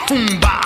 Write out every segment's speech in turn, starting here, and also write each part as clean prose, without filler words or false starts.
tumba.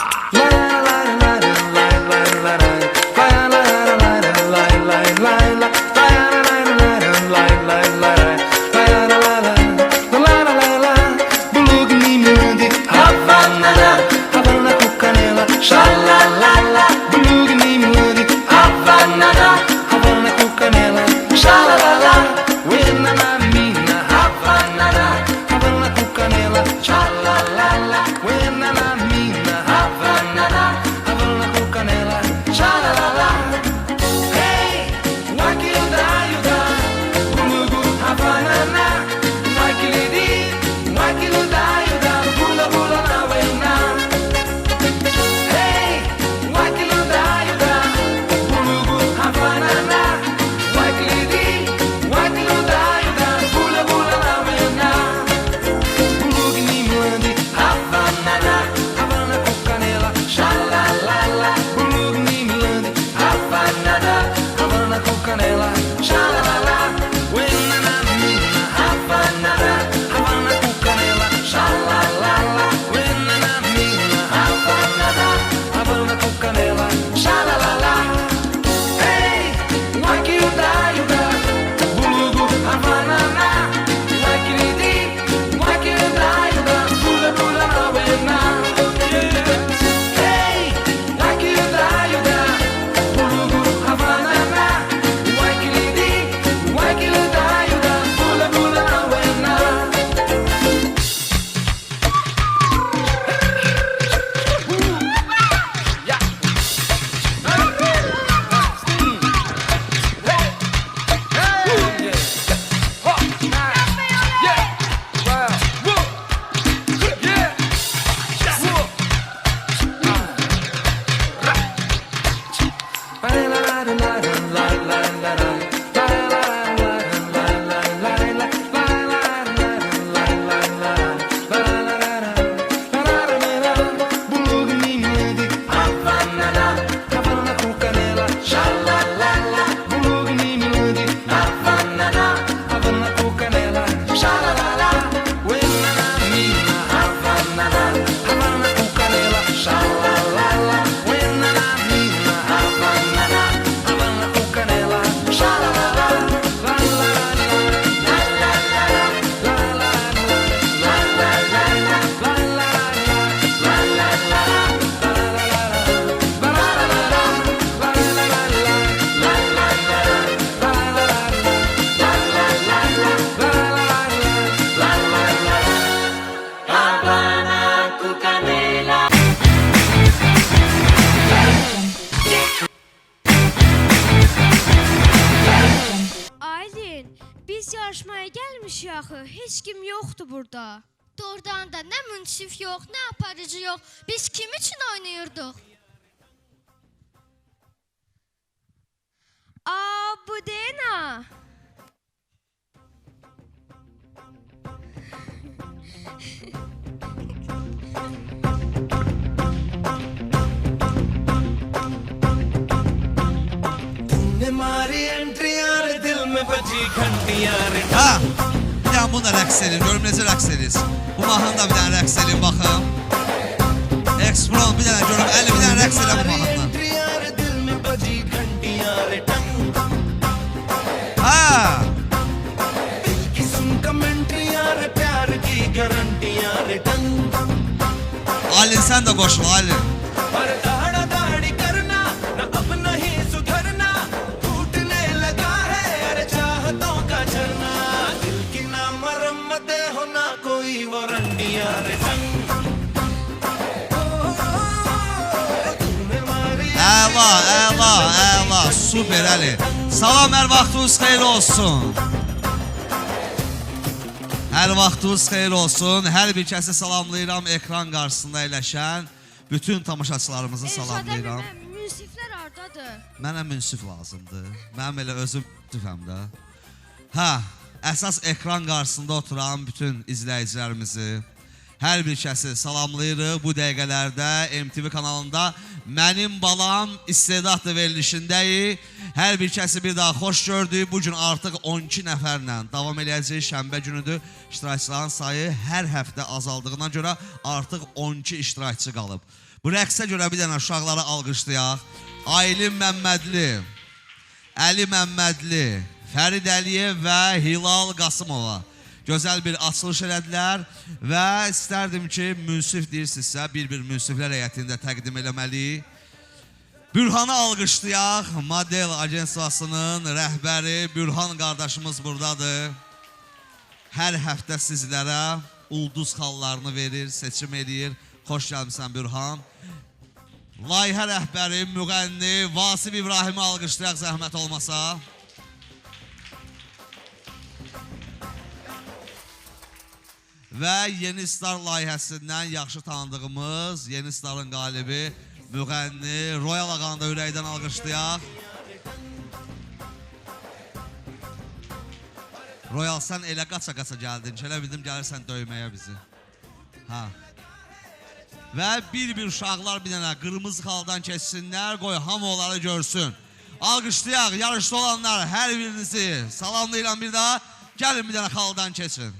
Biz yarışmaya gelmiş yaxı, heç kim yoxdur burada. Doğrudan da nə münsif yox, nə aparıcı yox. Biz kim üçün oynayırdıq? Bu Dena. Mari entriyan dil me bacı घंटियां रे. Ha, bir tane bununla rəqs edin, görüm necə rəqs edirsiniz. Bu mahnıda bir tane rəqs edin, baxın. X-Pro bir tane görüm, 50 bir tane rəqs edin bu mahnıdan. Ha. Alin sen de koşul, Alin. Əla, super Ali. Salam, hər vaxtınız xeyir olsun. Hər vaxtınız xeyir olsun. Hər bir kəsi salamlayıram ekran qarşısında əyləşən bütün tamaşaçılarımızı salamlayıram. Münsiflər hardadır? Mənə münsif lazımdır. Mənim elə özüm tüfəm də. Hə, əsas ekran qarşısında oturan bütün izləyicilərimizi, hər bir kəsi salamlayırıq. Bu dəqiqələrdə MTV kanalında Mənim Balam istedadlı verilişindəyik. Hər bir kəsi bir daha xoş gördük. Bu gün artıq 12 nəfərlə davam edəcək. Şənbə günüdür. İştirakçıların sayı hər həftə azaldığına görə artıq 12 iştirakçı qalıb. Bu rəqsə görə bir dənə uşaqları alqışlayaq. Aylin Məmmədli, Əli Məmmədli, Fərid Əliyev və Hilal Qasımova gözəl bir açılış elədilər və istərdim ki, münsif deyirsinizsə, bir münsiflər heyətində təqdim eləməliyik. Bürhan'ı alqışlayaq. Model agensiyasının rəhbəri Bürhan qardaşımız buradadır. Hər həftə sizlərə ulduz xallarını verir, seçim edir. Xoş gəlmişsən Bürhan. Layihə rəhbəri, müğənni Vasif İbrahimi alqışlayaq zəhmət olmasa. Və Yeni Star layihəsindən yaxşı tanıdığımız Yeni Star'ın qalibi müğənni Royal Ağanı da ürəkdən alqışlayaq. Royal, sən elə qaça-qaça gəldin ki, elə bildim gəlirsən döyməyə bizi. Və bir uşaqlar bir dənə qırmızı xaldan keçsinlər, qoy hamı onları görsün. Alqışlayaq, yarışda olanlar hər birinizi salamlayıram bir daha. Gəlin bir dənə xaldan keçin.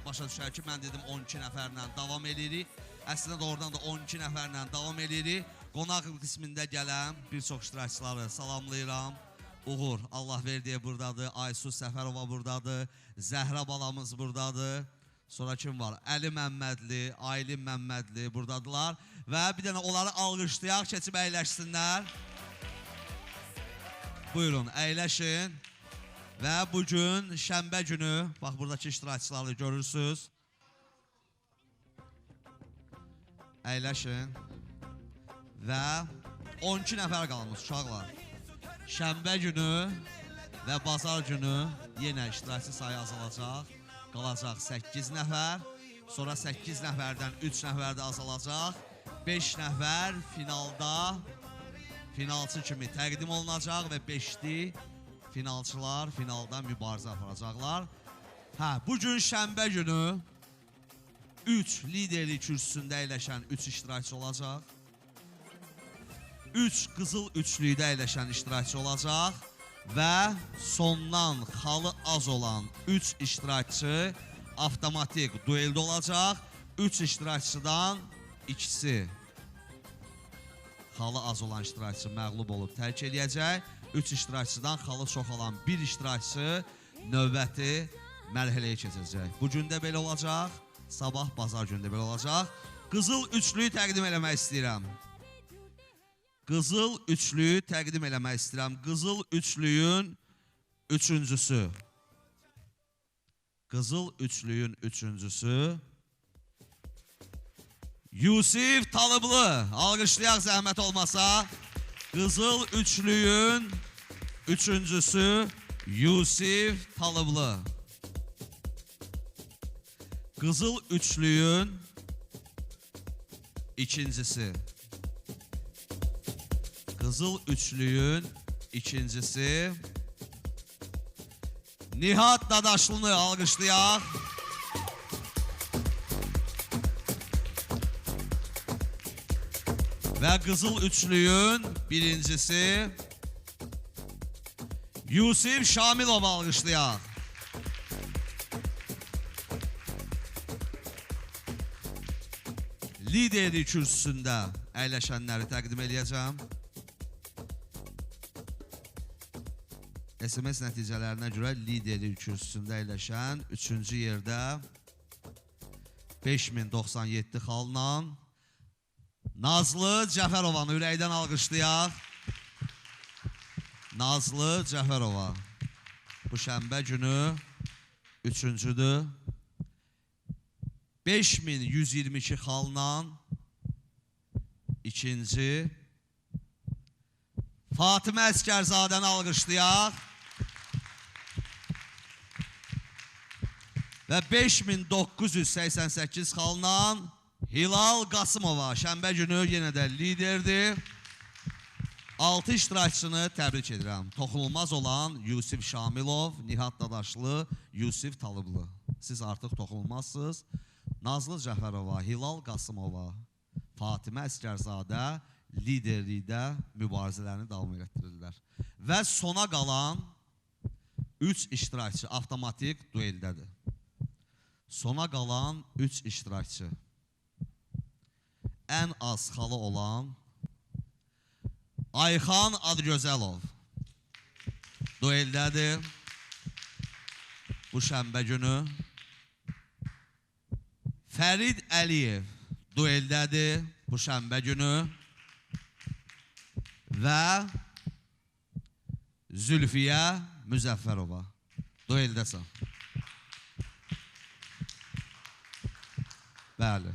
Başa düşər ki, mən dedim 12 nəfərlə davam edirik. Əslində oradan da 12 nəfərlə davam edirik. Qonaq qismində gələn bir çox iştirakçıları salamlayıram. Uğur, Allah verdiyi buradadır. Aysu Səfərova buradadır. Zəhra balamız buradadır. Sonra kim var? Əli Məmmədli, Aylin Məmmədli buradadılar. Və bir dənə onları alqışlayaq, keçib əyləşsinlər. Buyurun, əyləşin. Və bugün şənbə günü, bax buradakı iştirakçıları görürsünüz. Əyləşin. Və 12 nəfər qalmış uşaqlar. Şənbə günü və bazar günü yenə iştirakçı sayı azalacaq. Qalacaq 8 nəfər. Sonra 8 nəfərdən 3 nəfər də azalacaq. 5 nəfər finalda finalçı kimi təqdim olunacaq və 5-li finalçılar finalda mübarizə aparacaqlar. Bugün şənbə günü 3 liderlik kürsüsündə əyləşən 3 iştirakçı olacaq. 3 qızıl üçlükdə əyləşən iştirakçı olacaq. Və sondan xalı az olan 3 iştirakçı avtomatik dueldə olacaq. 3 iştirakçıdan ikisi xalı az olan iştirakçı məğlub olub tərk eləyəcək. 3 iştirakçıdan xalı çox olan bir iştirakçı növbəti mərhələyə keçəcək. Bu gün də belə olacaq, sabah bazar gündə belə olacaq. Qızıl üçlüyü təqdim eləmək istəyirəm. Qızıl üçlüyü təqdim eləmək istəyirəm. Qızıl üçlüyün üçüncüsü. Qızıl üçlüyün üçüncüsü. Yusif Talıblı. Alqışlayaq zəhmət olmasa. Qızıl üçlüyün üçüncüsü Yusif Talıblı. Qızıl üçlüyün ikincisi. Qızıl üçlüyün ikincisi Nihat Dadaşlı'nı alqışlayaq. Və qızıl üçlüyün birincisi Yusif Şamilov alqışlayaq. Lideri kürsüsündə əyləşənləri təqdim edəcəm. SMS nəticələrinə görə lideri kürsüsündə əyləşən 3-cü yerdə 5097 xalla Nazlı Cəfərovanı ürəkdən alqışlayaq. Nazlı Cəfərova bu şənbə günü 3-cüdür. 5122 xalla ikinci. Fatimə Əskərzadəni alqışlayaq. Və 5988 xalla Hilal Qasımova şənbə günü yenə də liderdir. 6 iştirakçını təbrik edirəm. Toxunulmaz olan Yusif Şamilov, Nihat Dadaşlı, Yusif Talıblı. Siz artıq toxunulmazsınız. Nazlı Cəfərova, Hilal Qasımova, Fatimə Əskərzadə liderlikdə mübarizələrini davam etdirirlər. Və sona qalan 3 iştirakçı avtomatik dueldədir. Sona qalan 3 iştirakçı. Ən az xalı olan Ayxan Adgözəlov dueldədir. Bu şənbə günü. Fərid Əliyev dueldədir. Bu şənbə günü. Və Zülfiyə Müzəffərova dueldəsən. Bəli.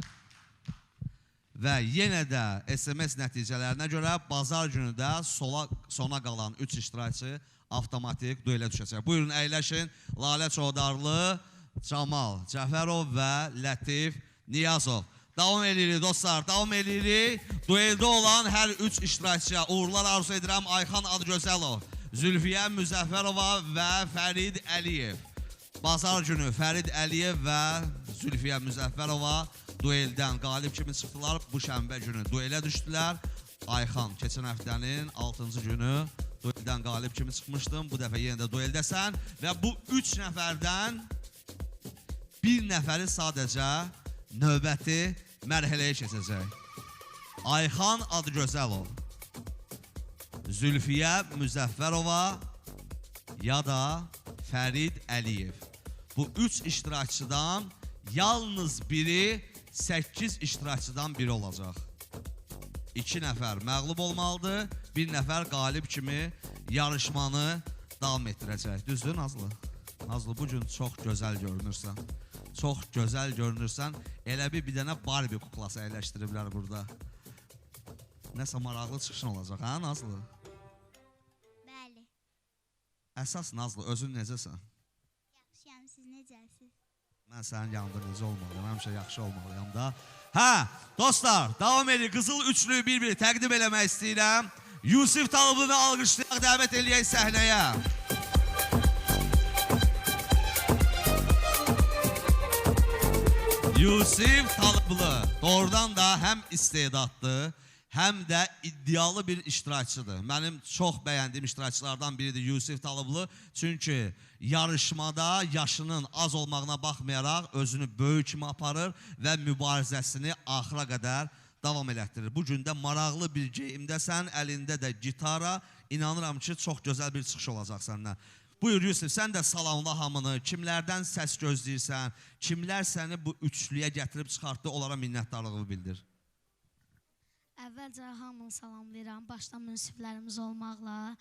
Və yenə də SMS nəticələrinə görə bazar günü də sona qalan 3 iştirakçı avtomatik duelə düşəcək. Buyurun əyləşin. Lalə Çodarlı, Camal Cəfərov və Lətif Niyazov. Davam edirik dostlar, davam edirik. Dueldə olan hər 3 iştirakçıya uğurlar arzu edirəm. Ayxan Adgözəlov, Zülfiyə Müzəffərova və Fərid Əliyev. Bazar günü Fərid Əliyev və Zülfiyə Müzəffərova dueldən qalib kimi çıxdılar. Bu şənbə günü duelə düşdülər. Ayxan keçən həftənin 6-cı günü dueldən qalib kimi çıxmışdım. Bu dəfə yenə də dueldəsən və bu 3 nəfərdən bir nəfəri sadəcə növbəti mərhələyə keçəcək. Ayxan Adgözəlov, Zülfiyə Müzəffərova ya da Fərid Əliyev. Bu 3 iştirakçıdan yalnız biri 8 iştirakçıdan biri olacaq. 2 nəfər məğlub olmalıdır, 1 nəfər qalib kimi yarışmanı davam etdirəcək. Düzdür Nazlı? Nazlı, bugün çox gözəl görünürsən. Çox gözəl görünürsən. Elə bir dənə Barbie kuklası əyləşdiriblər burada. Nəsə maraqlı çıxışın olacaq, hə Nazlı? Bəli. Əsas Nazlı, özün necəsən? Yaxşıyam, siz necəsiniz? Mən sənin yanında necə olmalıyım, həmişə yaxşı olmalıyım da. Hə, dostlar, davam edir. Qızıl üçlüyü bir-biri təqdim eləmək istəyirəm. Yusif Talıblı'nı alqışlayaq, dəvət eləyək səhnəyə. Yusif Talıblı doğrudan da həm istedadlı, həm də iddialı bir iştirakçıdır. Mənim çox bəyəndiyim iştirakçılardan biridir Yusif Talıblı. Çünki yarışmada yaşının az olmağına baxmayaraq özünü böyük kimi aparır və mübarizəsini axıra qədər davam elətdirir. Bu gün də maraqlı bir geyimdəsən, əlində də gitara. İnanıram ki, çox gözəl bir çıxış olacaq səndən. Buyur Yusif, sən də salamla hamını, kimlərdən səs gözləyirsən, kimlər səni bu üçlüyə gətirib çıxartdı, onlara minnətdarlığını bildir. Əvvəlcə hamını salamlayıram. Başda münsiflərimiz olmaqla,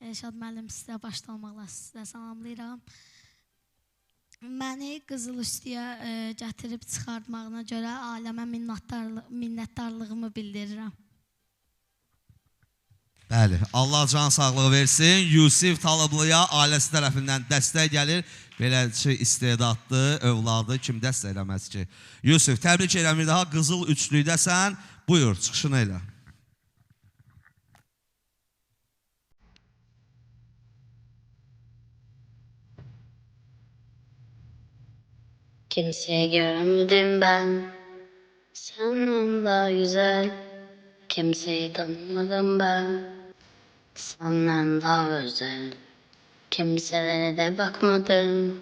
Şad müəllim sizə başda olmaqla sizə salamlayıram. Məni Qızıl Üstüyə gətirib çıxartmağına görə aləmə minnətdarlığımı bildirirəm. Bəli, Allah can sağlığı versin. Yusif Talıblıya ailəsi tərəfindən dəstək gəlir. Beləliklə istedadlı övladı kim dəstək eləməz ki? Yusif, təbrik edirəm bir daha. Qızıl üçlüydəsən. Buyur, çıxışını elə. Kimseyi görmedim ben, senden daha güzel. Kimseyi tanımadım ben, senden daha özel. Kimselere de bakmadım,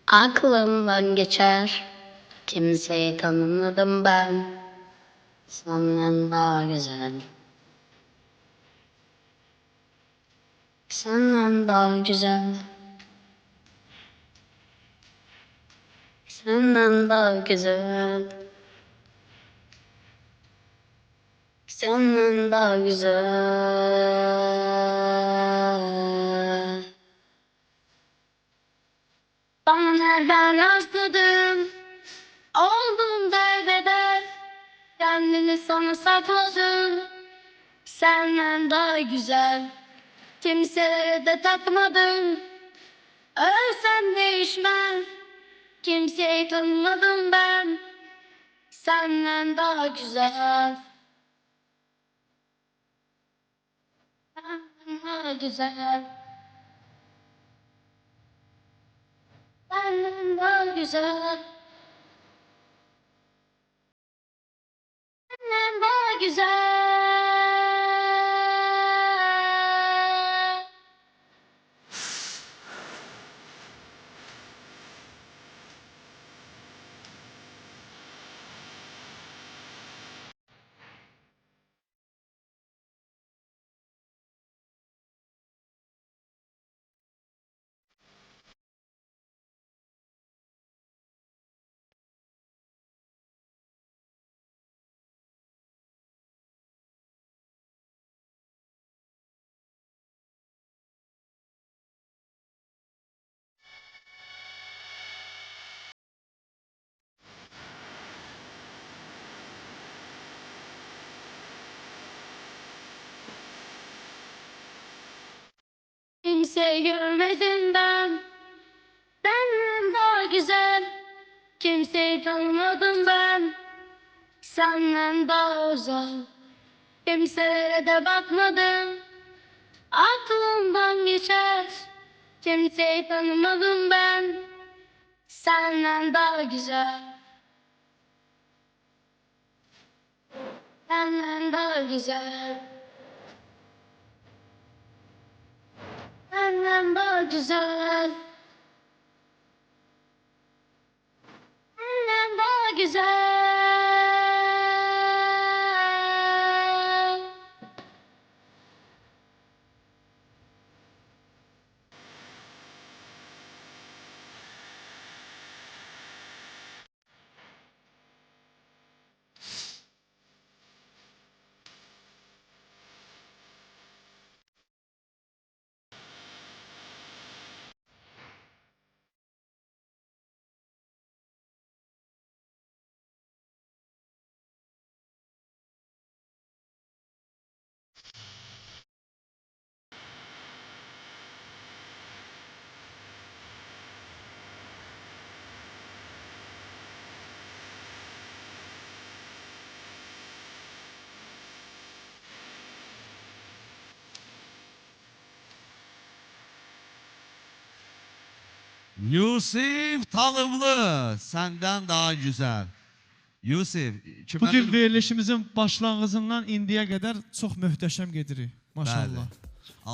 aklımdan geçer. Kimseyi tanımadım ben, senden daha güzel. Senden daha güzel. Senden daha güzel. Senden daha güzel. Bana nereden rastladın? Oldum derbeder. Kendini sana satmadın. Senden daha güzel. Kimselere de takmadın. Ölsem değişmez. Kimseyi tanımadım ben, senden daha güzel. Senden daha güzel. Senden daha güzel. Senden daha güzel. Kimseyi görmedim ben, senden daha güzel. Kimseyi tanımadım ben, senden daha özel. Kimselere de bakmadım, aklımdan geçer. Kimseyi tanımadım ben, senden daha güzel. Senden daha güzel. Senden daha güzel. Senden daha güzel. Yusif Talıblı, senden daha güzel. Yusif, Bu gün verilişimizin başlanğıcından indiyə qədər çox möhtəşəm gedirik. Maşallah.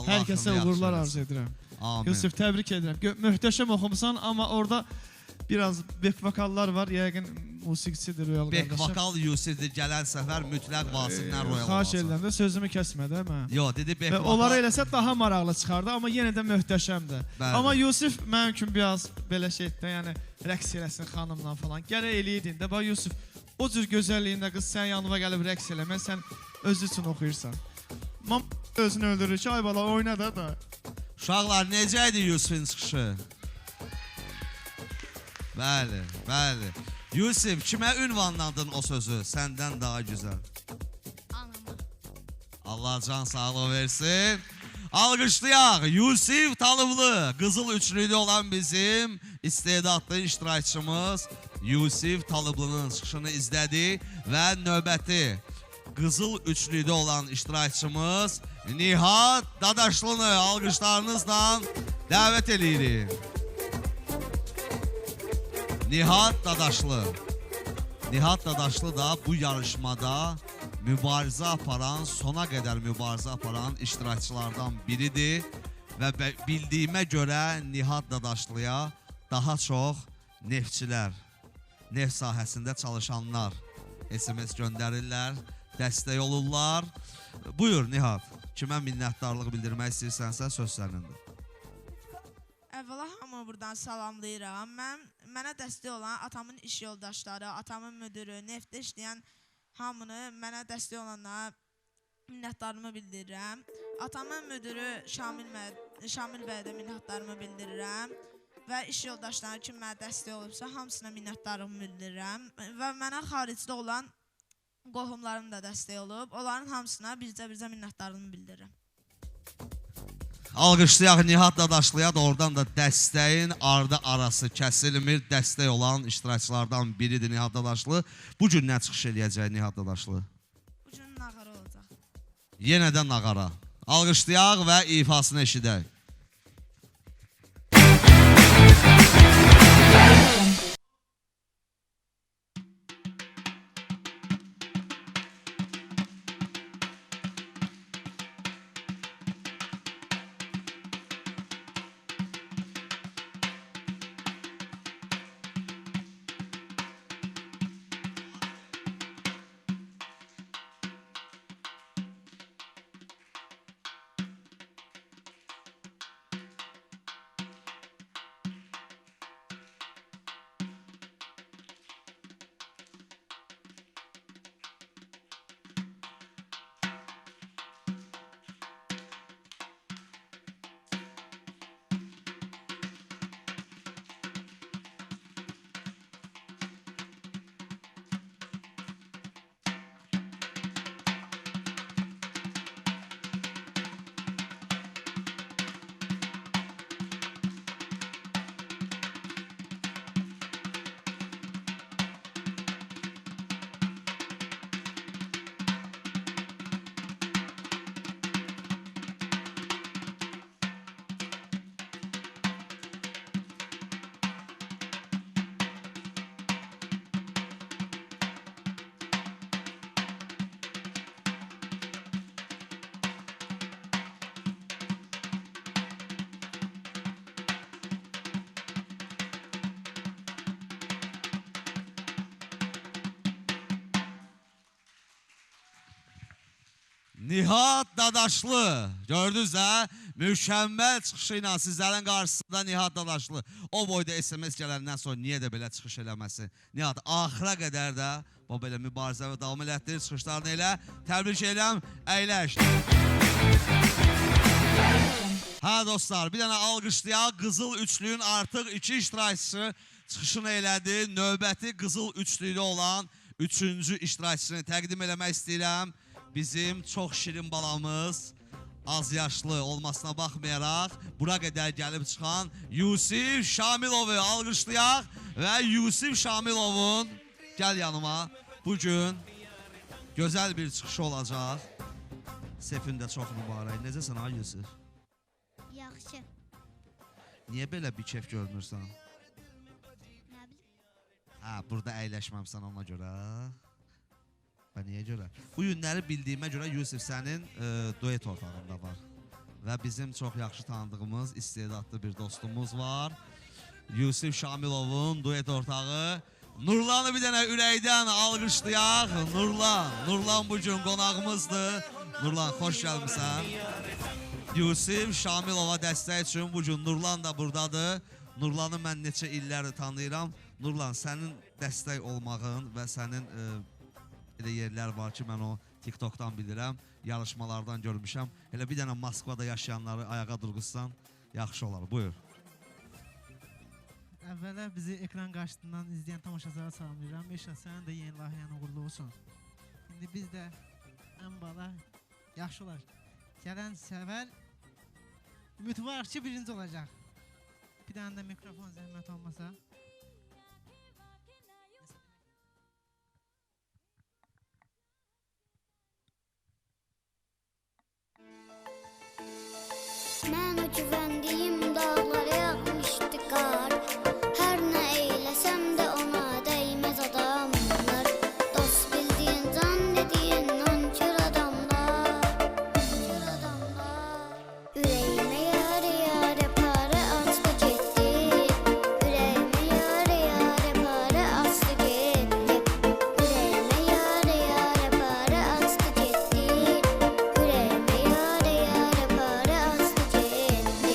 Hər kəsə uğurlar arzu edirəm. Amin. Yusuf, təbrik edirəm. Möhtəşəm oxumusan, amma orada Biraz back vokallar var. Yəqin musiqisidir Royal Bek qardaşım. vokal Yusif'dir. Gələn səfər mütləq Vasiflə Royal Xahiş olacaq. edirəm də sözümü kəsmə də mən. Yo, dedi bek Və vokal. onlara eləsə daha maraqlı çıxardı, amma yenə də möhtəşəmdir. Bəli. Amma Yusif mənim üçün biraz belə şeydə, yəni rəqs eləsin xanımla falan. Gələ eləydin də, bax Yusif, o cür gözəlliyində qız sən yanıma gəlib rəqs eləmə, sən özü üçün oxuyursan. Mam özünü öldürür ki, ay bala oyna da. Uşaqlar, necə idi Yusifin çıxışı? Bəli, bəli. Yusif, kimə ünvanladın o sözü? Səndən daha gözəl. Anama. Allah can sağlığı versin. Alqışlayaq. Yusif Talıblı, qızıl üçlüydə olan bizim istedadlı iştirakçımız Yusif Talıblı'nın çıxışını izlədi və növbəti qızıl üçlüydə olan iştirakçımız Nihat Dadaşlını alqışlarınızla dəvət edirik. Nihat Dadaşlı. Nihat Dadaşlı da bu yarışmada mübarizə aparan, sona qədər mübarizə aparan iştirakçılardan biridir və bildiyimə görə Nihat Dadaşlıya daha çox neftçilər, neft sahəsində çalışanlar SMS göndərirlər, dəstək olurlar. Buyur Nihat, kimə minnətdarlıq bildirmək istəyirsənsə söz sənindir. Əvvəla hamı buradan salamlayıram. Mənə dəstək olan atamın iş yoldaşları, atamın müdürü, neftdə işləyən hamını, mənə dəstək olanlara minnətdarımı bildirirəm. Atamın müdürü Şamil bəyə də minnətdarımı bildirirəm. Və iş yoldaşları kim mənə dəstək olubsa, hamısına minnətdarımı bildirirəm. Və mənə xaricdə olan qohumlarım da dəstək olub. Onların hamısına bircə minnətdarımı bildirirəm. Alqışlayaq Nihat Dadaşlıya da oradan da dəstəyin ardı arası kəsilmir, dəstək olan iştirakçılardan biridir Nihat Dadaşlı. Bu gün nə çıxış eləyəcək Nihat Dadaşlı? Bu gün nağara olacaq. Yenə də nağara. Alqışlayaq və ifasını eşidək. Nihat Dadaşlı, gördünüz də, mükəmməl çıxışı ilə sizlərin qarşısında Nihat Dadaşlı. O boyda SMS gələndən sonra niyə də belə çıxış eləməsin? Nihat, axıra qədər də bu belə mübarizə və davam elətdirir çıxışlarını elə. Təbrik edirəm, əyləş. Hə dostlar, bir dənə alqışlayaq. Qızıl üçlüyün artıq 2 iştirakçısı çıxışını elədi. Növbəti qızıl üçlüydə olan 3-cü iştirakçısını təqdim eləmək istəyirəm. Bizim çox şirin balamız, az yaşlı olmasına baxmayaraq, bura qədər gəlib çıxan Yusif Şamilovu alqışlayaq və Yusif Şamilovun, gəl yanıma, bugün gözəl bir çıxışı olacaq. Sefin də çox mübarək. Necəsən ha Yusif? Yaxşı. Niyə belə bir keyf görünürsən? Nə bilim. Hə, burada əyləşməmsən ona görə. Və niyə görə? Bu günləri bildiyimə görə Yusif sənin duet ortağında var. Və bizim çox yaxşı tanıdığımız istedadlı bir dostumuz var. Yusif Şamilovun duet ortağı Nurlan'ı bir dənə ürəkdən alqışlayaq. Nurlan bu gün qonağımızdır. Nurlan, xoş gəlmişsən. Yusif Şamilova dəstək üçün bu gün Nurlan da buradadır. Nurlan'ı mən neçə illərdir tanıyıram. Nurlan, sənin dəstək olmağın və sənin elə yerlər var ki, mən o TikTok'dan bilirəm, yarışmalardan görmüşəm. Elə bir dənə Moskvada yaşayanları ayağa durğuzsan, yaxşı olar. Buyur. Əvvələ bizi ekran qarşısından izləyən tamaşaçılara salamlayıram. İnşallah sənin də yeni layihən uğurlu olsun. İndi biz də ən bala yaxşı olar. Gələn səfər ümid var ki, birinci olacaq. Bir dənə də mikrofon zəhmət olmasa. Mən o güvəndiyim dağlara yağmışdı qar. Hər nə eyləsəm də ona dəyməz adamlar. Dost bildiyin, can dediyin nankör adamlar. Ürəyimə yarı para açdı getdi. Ürəyimə yarı para açdı getdi. Ürəyimə yarı para açdı getdi. Ürəyimə yarı para açdı getdi.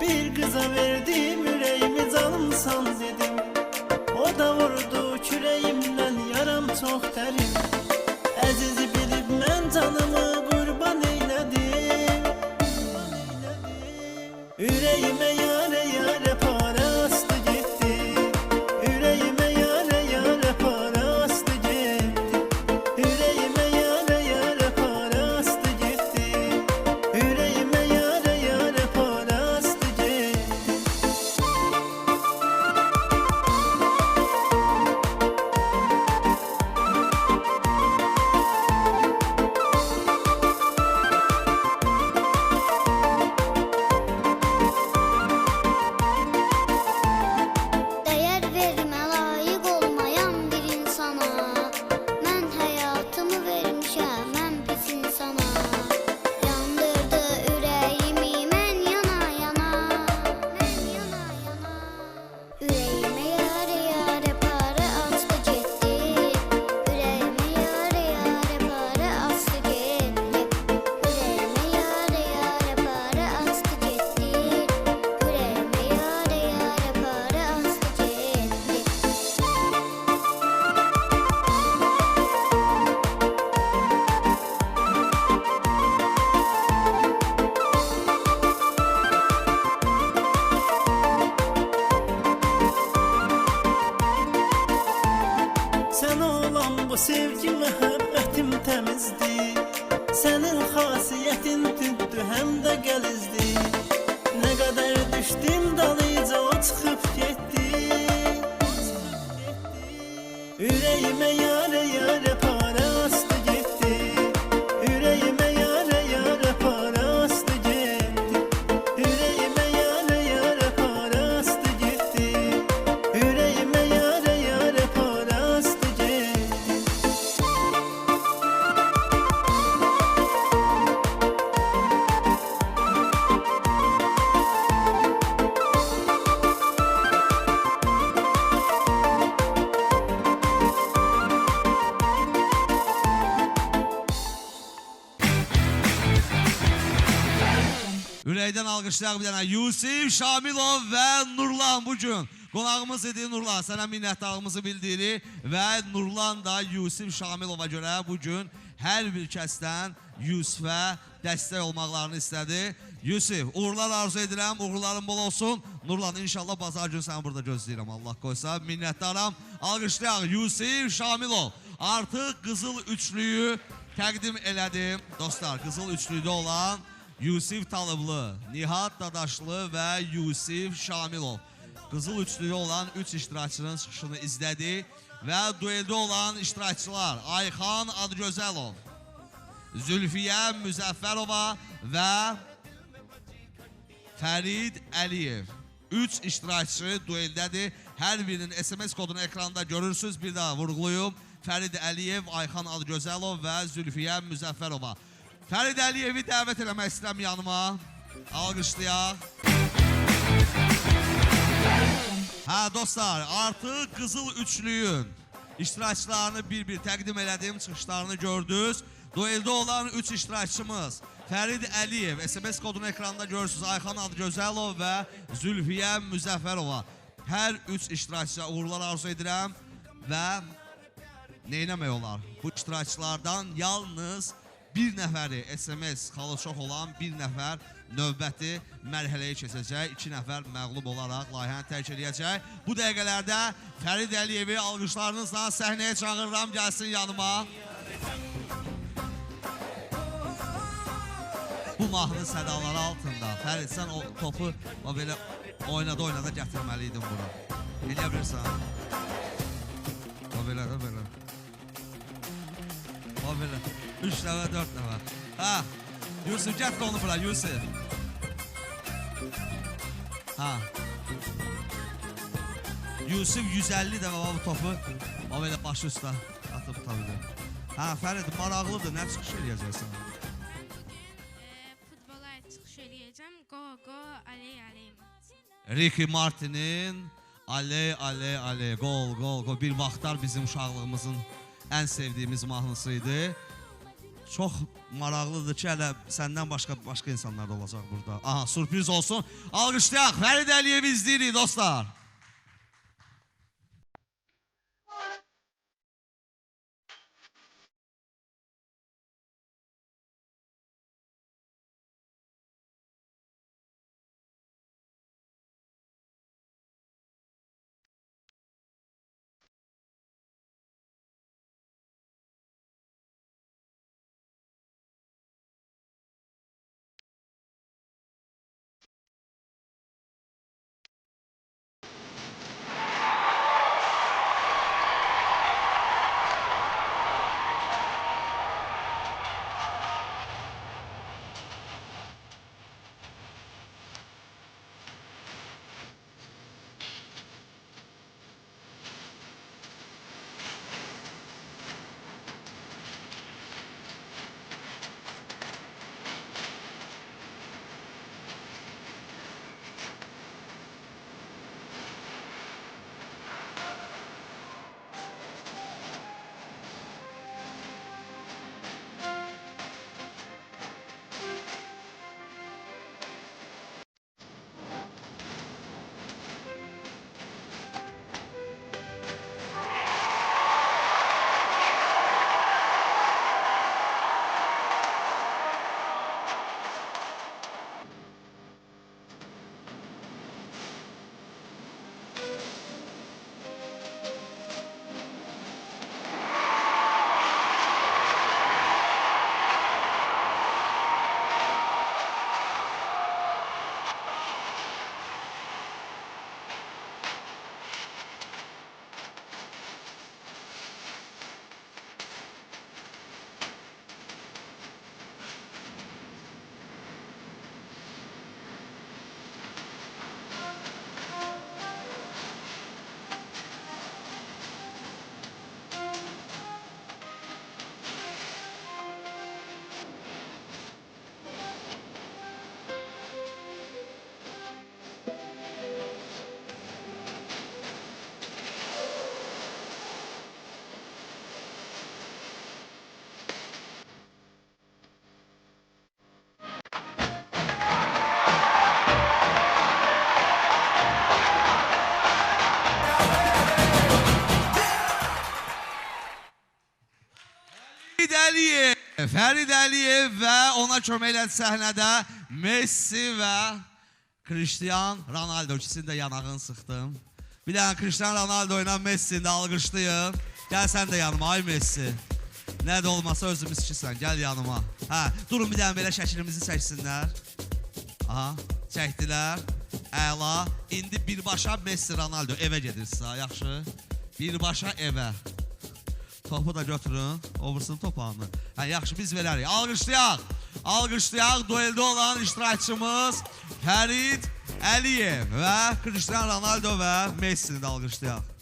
Bir kıza verdim yüreğimi canımsan dedim. O da vurdu küreğimden yaram çok derin. Əzizi bilib mən canımı qurban eylədim. Ürəyimə yarə para astı getdi. Ürəyimə yarə para astı getdi. Ürəyimə yarə para astı getdi. Ürəyimə yarə para astı getdi. Dəyər vermə layiq olmayan bir insana. Mən həyatımı vermişəm mən pis insana. Yandırdı ürəyimi mən yana yana. Ürəyimə yarı para açdı getdi. Ürəyimə yarı para açdı getdi. Ürəyimə yarı para açdı getdi. Ürəyimə yarı para açdı getdi. Sən olan bu sevgi məhəbbətim təmizdir. Sənin xasiyyətin tündü həm də gəlizdi. Nə qədər düşdüm dalıca o çıxıb getdi. Ürəyimə yarə para astı getdi. Ürəyimə yarə para astı getdi. Ürəyimə yarə para astı getdi. Ürəyimə yarə para astı getdi. Ürəkdən alqışlayaq bir dənə Yusif Şamilov və Nurlan bu gün qonağımız idi. Nurlan, sənə minnətdarlığımızı bildiririk və Nurlan da Yusif Şamilova görə bu gün hər bir kəsdən Yusifə dəstək olmaqlarını istədi. Yusif, uğurlar arzu edirəm, uğurların bol olsun. Nurlan, inşallah bazar günü səni burada gözləyirəm, Allah qoysa. Minnətdaram. Alqışlayaq Yusif Şamilov. Artıq qızıl üçlüyü təqdim elədim. Dostlar, qızıl üçlüydə olan Yusif Talıblı, Nihat Dadaşlı və Yusif Şamilov. Qızıl üçlüyü olan 3 iştirakçının çıxışını izlədi və dueldə olan iştirakçılar Ayxan Adgözəlov, Zülfiyə Müzəffərova və Fərid Əliyev. 3 iştirakçı dueldədir. Hər birinin SMS kodunu ekranda görürsünüz. Bir daha vurğulayım. Fərid Əliyev, Ayxan Alıgözəlov və Zülfiyə Müzəffərova. Fərid Əliyevi dəvət eləmək istəyirəm yanıma. Alqışlayaq. Hə dostlar, artıq Qızıl Üçlüyün iştirakçılarını bir-bir təqdim elədim, çıxışlarını gördünüz. Dueldə olan 3 iştirakçımız Fərid Əliyev, SMS kodunu ekranda görürsünüz. Ayxan Adıgözəlov və Zülfiyə Müzəffərova. Hər 3 iştirakçıya uğurlar arzu edirəm və neynəmək olar? Bu iştirakçılardan yalnız bir nəfəri SMS xalı çox olan bir nəfər növbəti mərhələyə keçəcək. 2 nəfər məğlub olaraq layihəni tərk edəcək. Bu dəqiqələrdə Fərid Əliyevi alqışlarınızla səhnəyə çağırıram, gəlsin yanıma. Bu mahnı sədaları altında Fərid, sən o topu belə oynada gətirməliydin bura. Eləyə bilirsən? O belə də belə. O belə. 3 nəfər, 4 nəfər. Ha, Yusuf, gətir onu bura, Yusuf. Ha. Yusuf 150 dəfə bu topu o belə başı üstə atıb tutabilir. Ha, Fərid, maraqlıdır, nə çıxış eləyəcəksən? Futbola çıxış eləyəcəm. Go, go, aley, aley. Ricky Martin'in aley, aley, aley, gol, gol, gol. Bir vaxtlar bizim uşaqlığımızın ən sevdiyimiz mahnısıydı. Çox maraqlıdır ki, hələ səndən başqa insanlar da olacaq burada. Aha, sürpriz olsun. Alqışlayaq, Fərid Əliyevi izləyirik dostlar. Fərid Əliyev və ona kömək elədi səhnədə Messi və Cristiano Ronaldo. İkisini də yanağını sıxdım. Bir dənə Cristiano Ronaldo ilə Messi'ni də alqışlayın. Gəl sən də yanıma, ay Messi. Nə də olmasa özümüz ikisisən, gəl yanıma. Hə, durun bir dənə belə şəklimizi çəksinlər. Aha, çəkdilər. Əla. İndi birbaşa Messi, Ronaldo evə gedirsiniz, yaxşı. Birbaşa evə. Topu da götürün, obursun topağını. Hə, yaxşı, biz verərik. Alqışlayaq. Alqışlayaq, dueldə olan iştirakçımız Fərid Əliyev və Cristiano Ronaldo və Messini də alqışlayaq.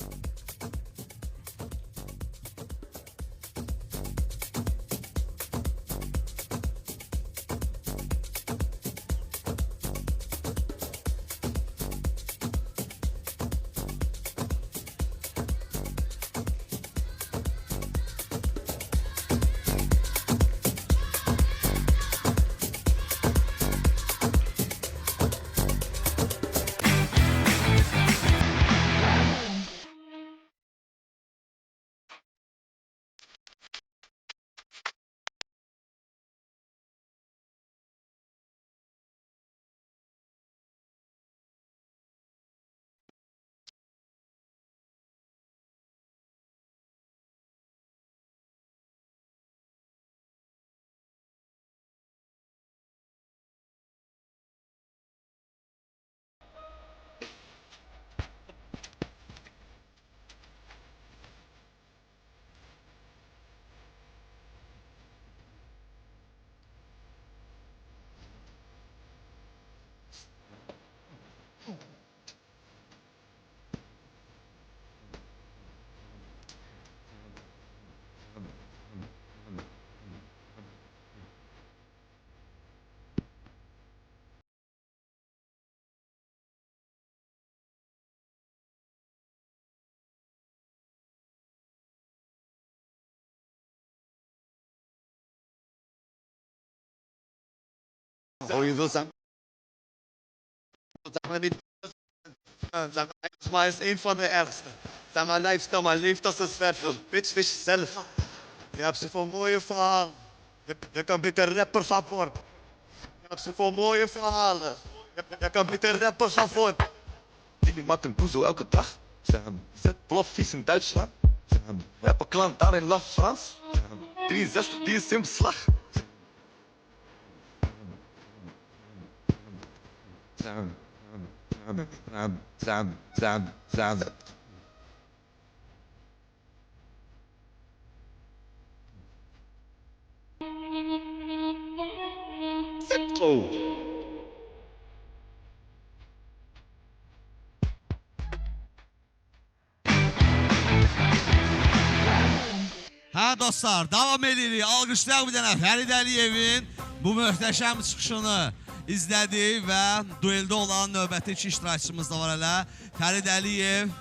Sag mal nicht, das ist ein von der Ersten. Sag mal, leeft als het vet van Pitchfish zelf. Je hebt ze voor mooie verhalen. Je kan beter rapper van worden. Je hebt ze voor mooie verhalen. Je kan beter rapper van worden. Die maakt een boezel elke dag. Zet ploffies in Duitsland. Rapper klant daar in Las Frans. 63 die is in beslag. Hə dostlar, davam edirik. Alqışlayaq bir dənə Fərid Əliyevin bu möhtəşəm çıxışını izlədik və dueldə olan növbəti iki iştirakçımız da var hələ. Fərid Əliyev,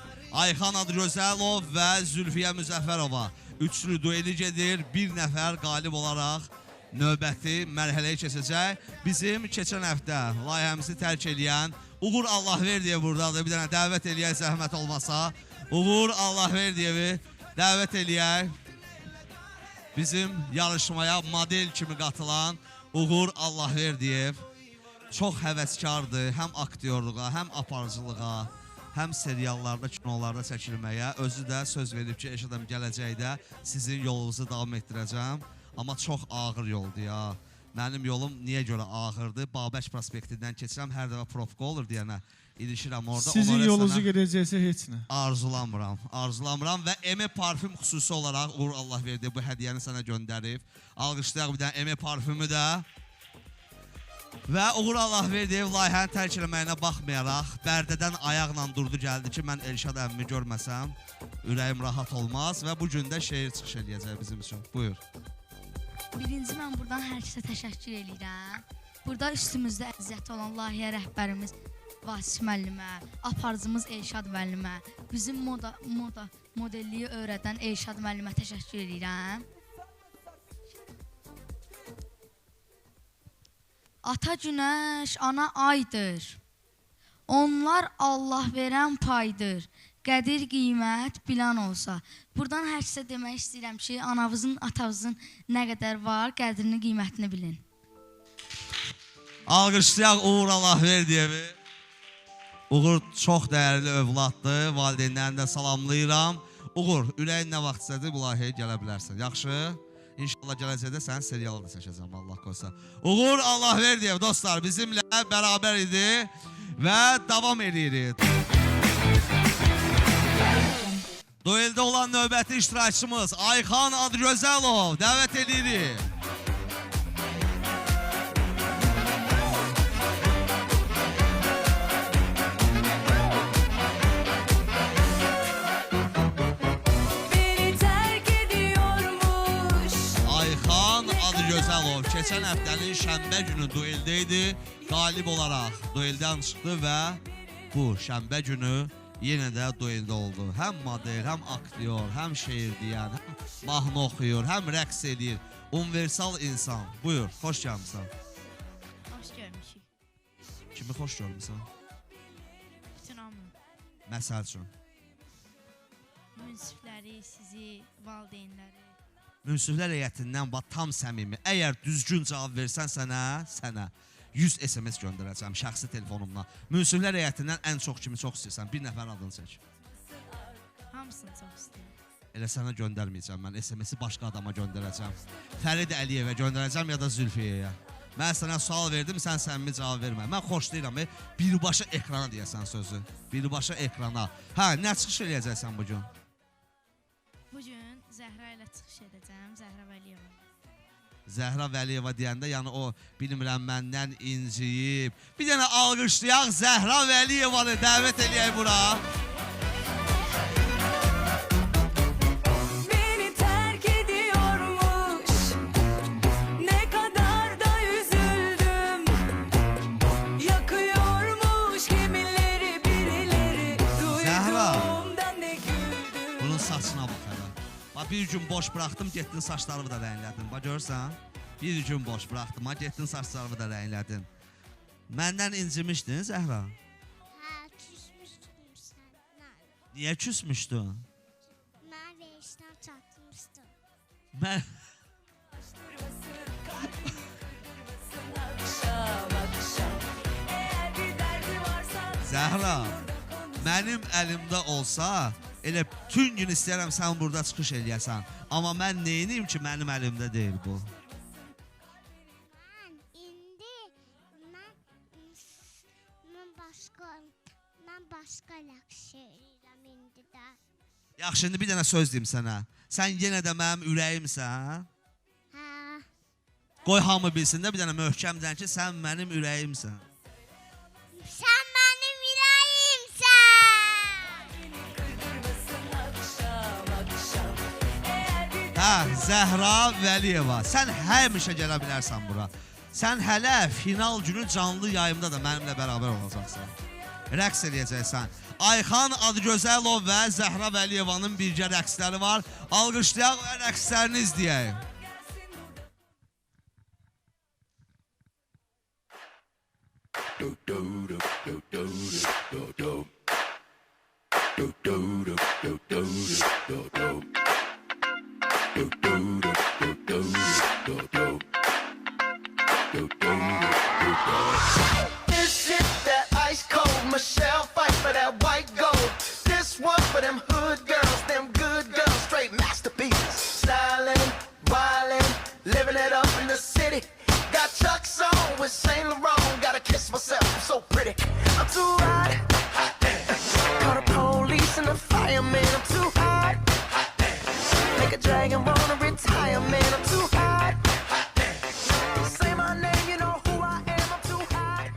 Ayxan Adgözəlov və Zülfiyə Müzəffərova. Üçlü dueli gedir, bir nəfər qalib olaraq növbəti mərhələyə keçəcək. Bizim keçən həftə layihəmizi tərk edən Uğur Allahverdiyev buradadır. Bir dənə dəvət eləyək zəhmət olmasa. Uğur Allahverdiyevi dəvət eləyək. Bizim yarışmaya model kimi qatılan Uğur Allahverdiyev çox həvəskardır, həm aktyorluğa, həm aparıcılığa, həm seriallarda, kinolarda çəkilməyə. Özü də söz verib ki, eşidəm gələcəkdə sizin yolunuzu davam etdirəcəm. Amma çox ağır yoldur ya. Mənim yolum niyə görə ağırdır? Babək prospektindən keçirəm, hər dəfə profka olur deyənə ilişirəm orada. Sizin yolunuzu gedəcəksə heç nə. Arzulamıram və Eme parfüm xüsusi olaraq Uğur Allahverdiyev bu hədiyyəni sənə göndərib. Alqışlayaq bir dənə Eme parfümü də. Və Uğur Allahverdiyev layihəni tərk eləməyinə baxmayaraq Bərdədən ayaqla durdu gəldi ki, mən Elşad əmmimi görməsəm ürəyim rahat olmaz və bu gün də şeir çıxış eləyəcək bizim üçün. Buyur. Birinci mən buradan hər kəsə təşəkkür edirəm. Burada üstümüzdə əziyyəti olan layihə rəhbərimiz Vasif müəllimə, aparıcımız Elşad müəllimə, bizim modelliyi öyrədən Elşad müəllimə təşəkkür edirəm. Ata günəş, ana aydır. Onlar Allah verən paydır. Qədir qiymət bilən olsa. Buradan hər kəsə demək istəyirəm ki, anavızın, atavızın nə qədər var, qədrini, qiymətini bilin. Alqışlayaq Uğur Allahverdiyevi. Uğur çox dəyərli övladdır, valideynlərini də salamlayıram. Uğur, ürəyin nə vaxt istədir, bu layihəyə gələ bilərsən. Yaxşı? İnşallah gələcəkdə sənin serialı da çəkəcəm, Allah qoysa. Uğur Allahverdiyev dostlar bizimlə bərabər idi və davam edirik. Dueldə olan növbəti iştirakçımız Ayxan Adgözəlov dəvət edirik. keçən həftənin şənbə günü dueldə idi. Qalib olaraq dueldən çıxdı və bu şənbə günü yenə də dueldə oldu. Həm model, həm aktyor, həm şeir deyən, həm mahnı oxuyur, həm rəqs edir. Universal insan. Buyur, xoş gəlmişsən. Xoş görmüşük. Kimi xoş görmüşsən? Bütün hamı. Məsəl üçün. Münsifləri, sizi, valideynləri. Münsiflər heyətindən tam səmimi. Əgər düzgün cavab versən sənə 100 SMS göndərəcəm şəxsi telefonumla. Münsiflər heyətindən ən çox kimi çox istəyirsən? Bir nəfər adını çək. Hamısını çox istəyirəm. Elə sənə göndərməyəcəm mən. SMS-i başqa adama göndərəcəm. Fərid Əliyevə göndərəcəm ya da Zülfiyyəyə. Mən sənə sual verdim, sən səmimi cavab vermə. Mən xoşlayıram, birbaşa ekrana deyəsən sözü. Birbaşa ekrana. Hə, nə çıxış eləyəcəksən bugün? Bugün Zəhra ilə çıxış edəcəm, Zəhra Vəliyeva. Zəhra Vəliyeva deyəndə, yəni o, bilmirəm, məndən inciyib. Bir dənə alqışlayaq, Zəhra Vəliyevanı dəvət eləyək bura. Beni terk ediyormuş, ne kadar da üzüldüm. Yakıyormuş kimileri birileri, duyduğumda ne güldüm. Bunun saçına bax hələ. Bir gün boş bıraxdım, getdin saçlarımı da rənglədin. Bax, görürsən? Bir gün boş bıraxdım, getdin saçlarımı da rənglədin. Məndən incimişdin, Zəhra? Hə, küsmüşdüm səndən. Niyə küsmüşdün? Mən verişdən çatmışdım. Mən... Zəhra, mənim əlimdə olsa, elə bütün gün istəyərəm sən burada çıxış eləyəsən. Amma mən neyiniyim ki, mənim əlimdə deyil bu? Mən başqa yaxşı eləyirəm indi də. Yaxşı, indi bir dənə söz deyim sənə. Sən yenə də mənim ürəyimsən. Hə. Qoy hamı bilsin də bir dənə möhkəmdən ki, sən mənim ürəyimsən. Sən mənim ürəyimsən. Hə, Zəhra Vəliyeva, sən həmişə gələ bilərsən bura. Sən hələ final günü canlı yayımda da mənimlə bərabər olacaqsan. Rəqs eləyəcəksən. Ayxan Adgözəlov və Zəhra Vəliyevanın birgə rəqsləri var. Alqışlayaq və rəqslərini izləyək. This shit that ice cold. Michelle fight for that white gold. This one for them hood girls, them good girls, straight masterpieces. Styling, wildin', living it up in the city. Got Chuck's on with Saint Laurent. Gotta kiss myself, I'm so pretty. I'm too hot. Call the police and the fireman. I'm too hot. Make a dragon wanna retire, man. I'm too hot. Say my name, you know who I am. I'm too hot.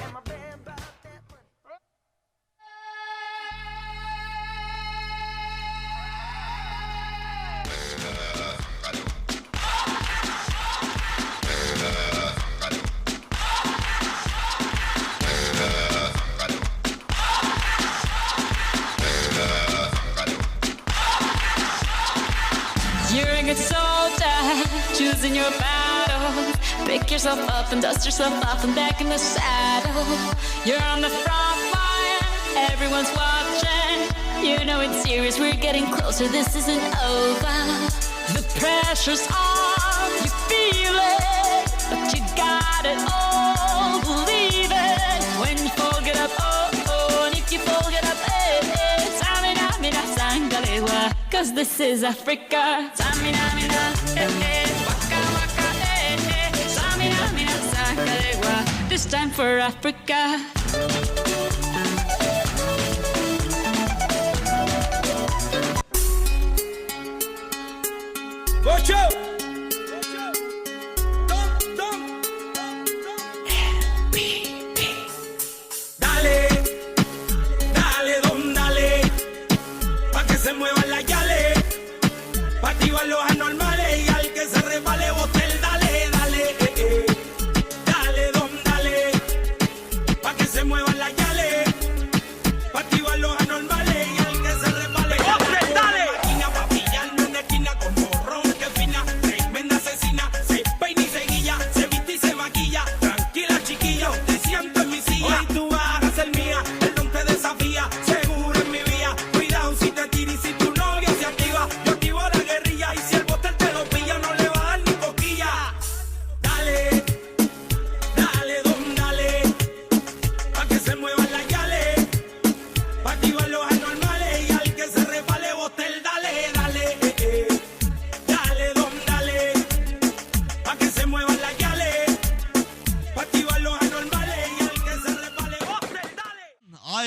And my band bought that money. You're a good soldier, choosing your battle. Pick yourself up and dust yourself off and back in the saddle. You're on the front line, everyone's watching. You know it's serious, we're getting closer, this isn't over. The pressure's on, you feel it, but you got it all, believe it. When you fall, get up, oh, oh, and if you fall, get up, eh, eh. Samina, mina, sangalewa, 'cause this is Africa. Samina, mina, eh, eh, waka, waka, eh, eh. Samina, mina, sangalewa, this time for Africa. Watch out! Dale, dale, don, dale, pa' que se muevan las yales, pa' activar los anormales y al que se resbale bote el dale,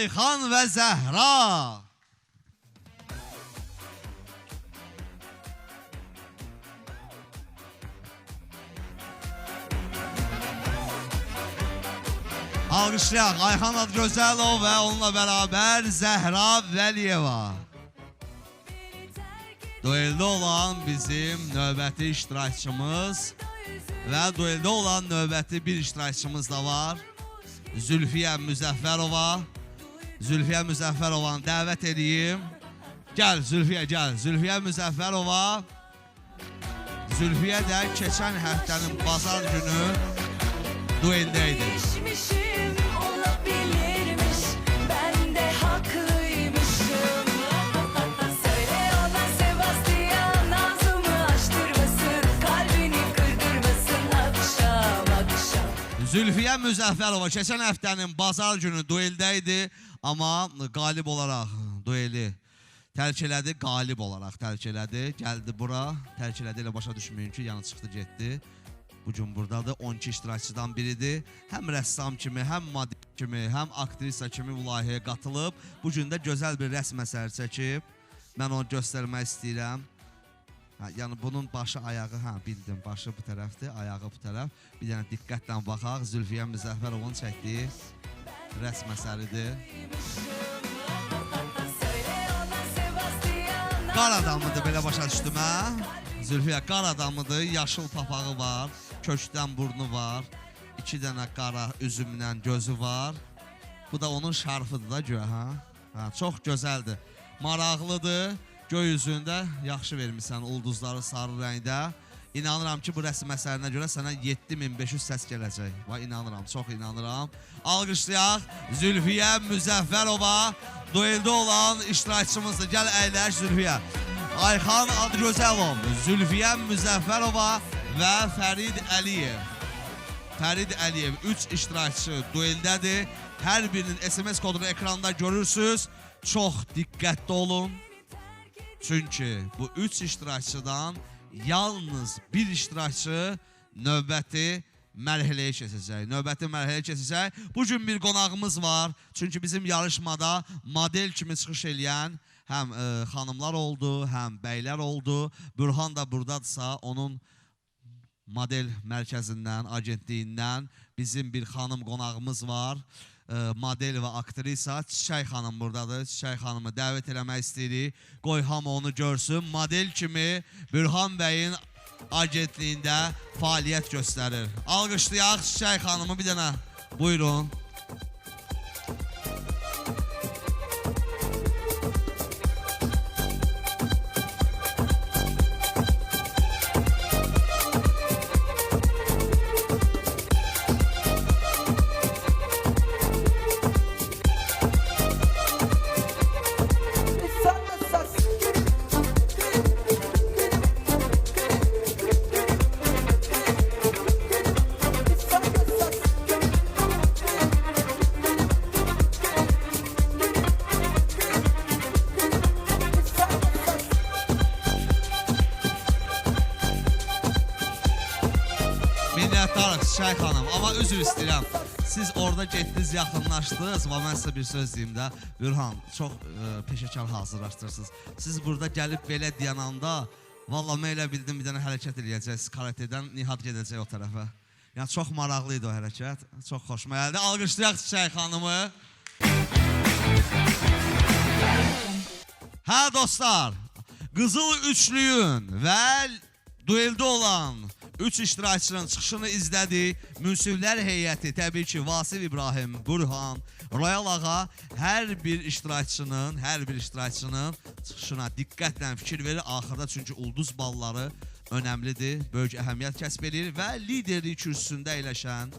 Ayxan və Zəhra. Alqışlayaq Ayxan Adgözəlov və onunla bərabər Zəhra Vəliyeva. Dueldə olan bizim növbəti iştirakçımız və dueldə olan növbəti bir iştirakçımız da var. Zülfiyə Müzəffərova. Zülfiyə Müzəffərovanı dəvət edeyim. Gəl Zülfiyə, gəl. Zülfiyə Müzəffərova. Zülfiyə də keçən həftənin bazar günü dueldə idi. Zülfiyə Müzəffərova keçən həftənin bazar günü dueldə idi, amma qalib olaraq dueli tərk elədi, qalib olaraq tərk elədi. Gəldi bura, tərk elədi ilə başa düşməyin ki, yanı çıxdı, getdi. Bugün buradadır, 12 iştirakçıdan biridir. Həm rəssam kimi, həm model kimi, həm aktrisa kimi bu layihəyə qatılıb. Bugün də gözəl bir rəsm əsəri çəkib. Mən onu göstərmək istəyirəm. Yəni bunun başı, ayağı, bildim, başı bu tərəfdir, ayağı bu tərəf. Bir dənə diqqətlə baxaq, Zülfiyə Müzəffərovun çəkdiyi rəsm əsəridir. Qar adamıdır, belə başa düşdüm, hə? Zülfiyə qar adamıdır, yaşıl papağı var, kökdən burnu var, 2 dənə qara üzümlə gözü var. Bu da onun şarfıdır da göyə, hə? Çox gözəldir, maraqlıdır. Göy üzündə yaxşı vermişsən ulduzları sarı rəngdə. İnanıram ki, bu rəsm əsərinə görə sənə 7500 səs gələcək. İnanıram, çox inanıram. Alqışlayaq Zülfiyə Müzəffərova, dueldə olan iştirakçımızdır. Gəl əyləş Zülfiyə. Ayxan Adgözəlov, Zülfiyə Müzəffərova və Fərid Əliyev. Fərid Əliyev 3 iştirakçı dueldədir. Hər birinin SMS kodunu ekranda görürsünüz. Çox diqqətli olun. Çünki bu 3 iştirakçıdan yalnız bir iştirakçı növbəti mərhələyə keçəcək. Növbəti mərhələyə keçəcək. Bugün bir qonağımız var. Çünki bizim yarışmada model kimi çıxış eləyən həm xanımlar oldu, həm bəylər oldu. Bürhan da buradadırsa, onun model mərkəzindən, agentliyindən bizim bir xanım qonağımız var. Model və aktrisa Çiçək xanım buradadır. Çiçək xanımı dəvət eləmək istəyirik. Qoy hamı onu görsün. Model kimi Bürhan bəyin agentliyində fəaliyyət göstərir. Alqışlayaq Çiçək xanımı bir dənə. Buyurun. Minnətdarıq Çiçək xanım, amma üzr istəyirəm. Siz orada getdiniz, yaxınlaşdınız və mən sizə bir söz deyim də. Bürhan, çox peşəkar hazırlaşdırsınız. Siz burada gəlib belə dayananda, valla mən elə bildim bir dənə hərəkət eləyəcəksiniz karatədən, Nihat gedəcək o tərəfə. Yəni çox maraqlı idi o hərəkət, çox xoşuma gəldi. Alqışlayaq Çiçək xanımı. Hə dostlar, Qızıl Üçlüyün və dueldə olan 3 iştirakçının çıxışını izlədik. Münsiflər heyəti, təbii ki, Vasif İbrahim, Burhan, Royal Ağa hər bir iştirakçının çıxışına diqqətlə fikir verir. Axırda çünki ulduz balları önəmlidir, böyük əhəmiyyət kəsb edir və liderlik kürsüsündə əyləşən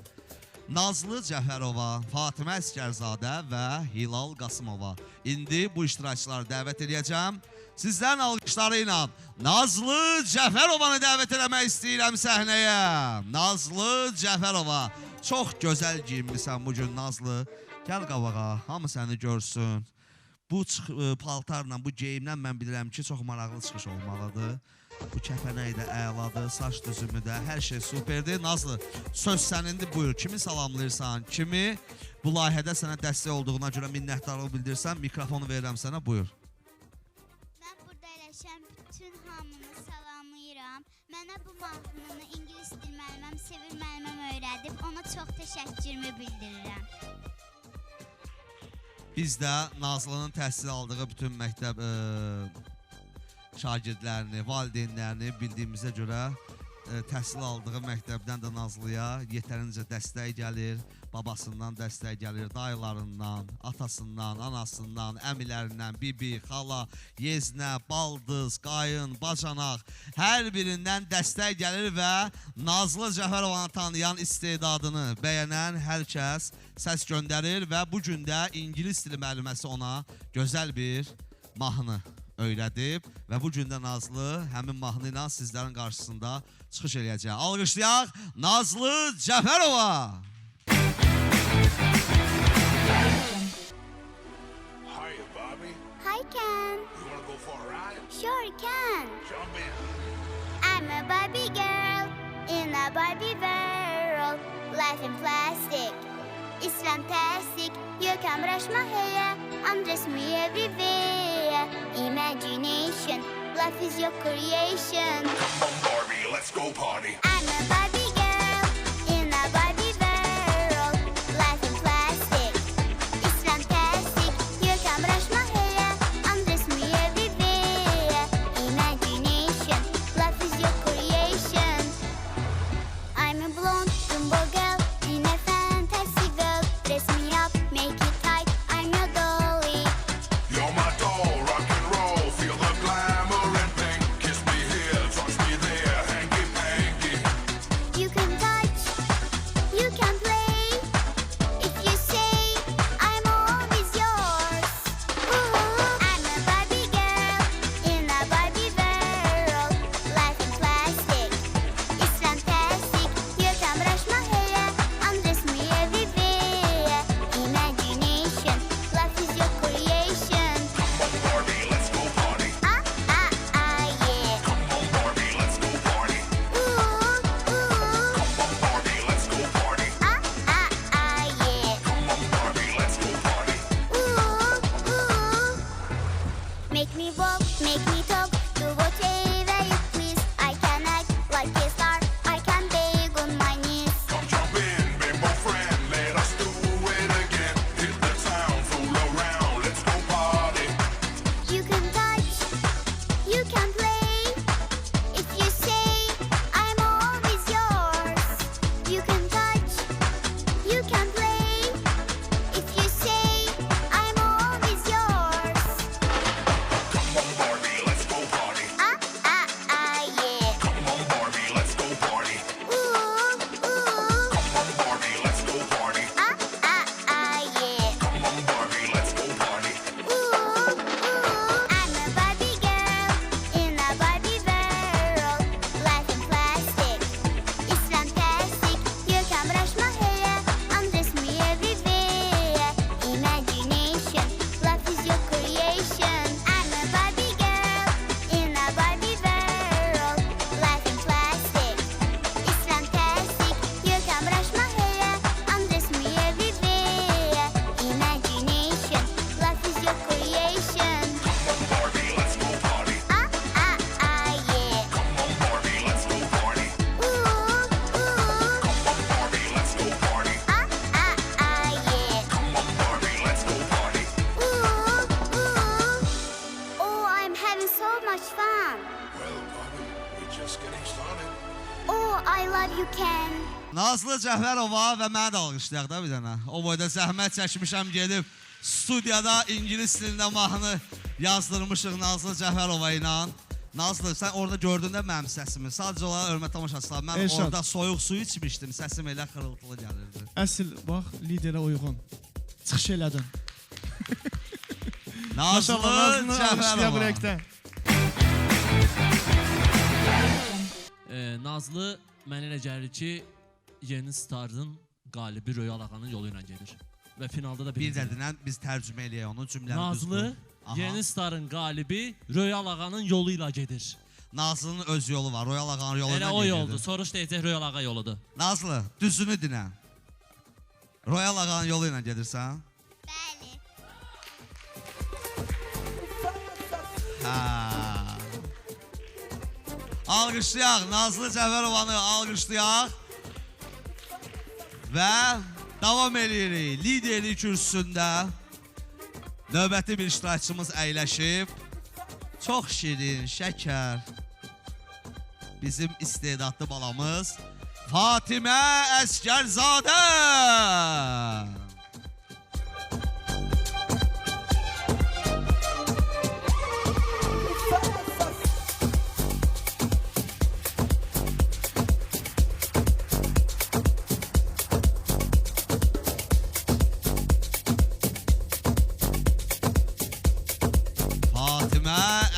Nazlı Cəfərova, Fatimə Əskərzadə və Hilal Qasımova. İndi bu iştirakçıları dəvət edəcəm. Sizlərin alqışları ilə Nazlı Cəfərovanı dəvət eləmək istəyirəm səhnəyə. Nazlı Cəfərova. Çox gözəl giyinmişsən bugün Nazlı. Gəl qabağa, hamı səni görsün. Bu paltarla, bu geyimlə mən bilirəm ki, çox maraqlı çıxış olmalıdır. Bu kəpənək də əladır, saç düzümü də, hər şey superdir. Nazlı, söz sənindir, buyur. Kimi salamlayırsan, kimi Bu layihədə sənə dəstək olduğuna görə minnətdarlıq bildirsən, mikrofonu verirəm sənə, buyur. Mən burada eləşən bütün hamını salamlayıram. Mənə bu mahnını ingilis dil müəlliməm, Sevil müəlliməm öyrədib. Ona çox təşəkkürümü bildirirəm. Biz də Nazlının təhsil aldığı bütün məktəb şagirdlərini, valideynlərini bildiyimizə görə təhsil aldığı məktəbdən də Nazlıya yetərincə dəstək gəlir. Babasından dəstək gəlir, dayılarından, atasından, anasından, əmilərindən, bibi, xala, yeznə, baldız, qayın, bacanaq, hər birindən dəstək gəlir və Nazlı Cəfərovanı tanıyan, istedadını bəyənən hər kəs səs göndərir və bu gün də ingilis dili müəlliməsi ona gözəl bir mahnı öyrədib və bu gün də Nazlı həmin mahnı ilə sizlərin qarşısında çıxış eləyəcək. Alqışlayaq Nazlı Cəfərova! Hiya, Bobby. Hi, Ken. You wanna go for a ride? Sure, Ken. Jump in. I'm a Barbie girl in a Barbie world. Life in plastic is fantastic. You can brush my hair, undress me everywhere. Imagination, life is your creation. Come on, Barbie, let's go party. I'm a Barbie girl in a Barbie world. Life in plastic is fantastic. You can brush my hair, undress me everywhere. Imagination, life is your creation. I'm a blonde Dumbo girl in a fantasy world. Dress me up, make it tight. I'm your dolly. You're my doll, rock and roll. Feel the glamour and pink. Kiss me here, touch me there. Hanky panky. You can touch, you can play. If you say I'm always yours. Ooh, I'm a Barbie girl in a Barbie world. Life in plastic is fantastic. You can brush my hair, undress me everywhere. Imagination, life is your creation. Come on, Barbie, let's go party. Yeah. Come on, Barbie, let's go party. Ooh. Come on, Barbie, let's go party. Yeah. Come on, Barbie, let's go party. Make me walk, make me talk, do whatever you please. I can act like a star, I can beg on my knees. Come jump in, bimbo friend. Let us do it again. Hit the town, fool around. Let's go party. You can touch, you can play. If you say I'm always yours. You can touch, you can play. If you say I'm always yours. Come on, Barbie, let's go party. Yeah. Come on, Barbie, let's go party. Ooh. Come on, Barbie, let's go party. Yeah. Come on, Barbie, let's go party. I'm a Barbie girl in a Barbie world. Life in plastic is fantastic. You can brush my hair, undress me everywhere. Imagination, life is your creation. I'm a Barbie girl in a Barbie world. Life in plastic is fantastic. You can brush my hair, undress me everywhere. Imagination, life is your creation. Come on, Barbie, let's go party. Yeah. Come on, Barbie, let's go party. Ooh. Come on, Barbie, let's go party. Yeah. Come on, Barbie, let's go party. Oh, I'm having so much fun. Well, Barbie, we're just getting started. Oh, I love you, Ken. Nazlı Cəfərova və mənə də alqışlayaq da bir dənə. O boyda zəhmət çəkmişəm gedib studiyada ingilis dilində mahnı yazdırmışıq Nazlı Cəfərova ilə. Nazlı, sən orada gördün də mənim səsimi. Sadəcə olaraq hörmət tamaşaçılar, mən Elşad. orada soyuq su içmişdim. Səsim elə xırıltılı gəlirdi. Əsl bax liderə uyğun. Çıxış elədin. Nazlı Nazlını alqışlayaq Cəfərova. brekdən. Nazlı mənə elə gəlir ki, Yeni Star'ın qalibi Röya Ağanın yolu ilə gedir. Və finalda da Bir birinci. dədindən biz tərcümə eləyək onu cümləni. Nazlı Yeni Star'ın qalibi Röya Ağanın yolu ilə gedir. Nazlının öz yolu var. Royal Ağanın yolu Elə ilə o gedirdi. yoldur. Soruş deyəcək Röya Ağa yoludur. Nazlı, düzünü dinə. Royal Ağanın yolu ilə gedirsən? Bəli. Alqışlayaq, Nazlı Cəfərovanı alqışlayaq. Və davam edirik. Liderlik kürsüsündə növbəti bir iştirakçımız əyləşib. Çox şirin, şəkər. Bizim istedadlı balamız Fatimə Əsgərzadə.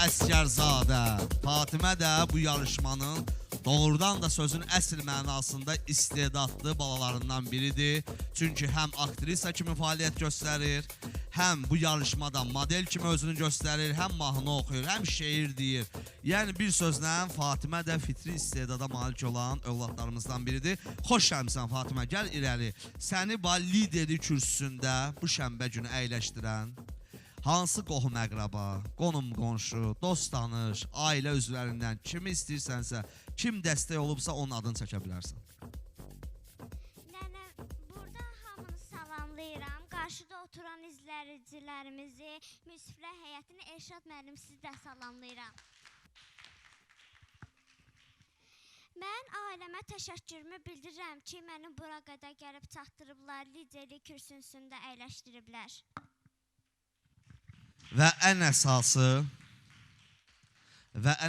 Əsgərzadə. Fatimə də bu yarışmanın doğrudan da sözün əsl mənasında istedadlı balalarından biridir. Çünki həm aktrisa kimi fəaliyyət göstərir, həm bu yarışmada model kimi özünü göstərir, həm mahnı oxuyur, həm şeir deyir. Yəni bir sözlə Fatimə də fitri istedada malik olan övladlarımızdan biridir. Xoş gəlmisən Fatimə, gəl irəli. Səni liderlik kürsüsündə bu şənbə günü əyləşdirən hansı qohum əqraba, qonum qonşu, dost tanış, ailə üzvlərindən kimi istəyirsənsə, kim dəstək olubsa onun adını çəkə bilərsən. Nənə, burada hamını salamlayıram. Qarşıda oturan izləyicilərimizi, müsifrə həyətini, Elşad müəllim sizi də salamlayıram. Mən ailəmə təşəkkürümü bildirirəm ki, məni bura qədər gəlib çatdırıblar, liderlik kürsüsündə əyləşdiriblər. Və ən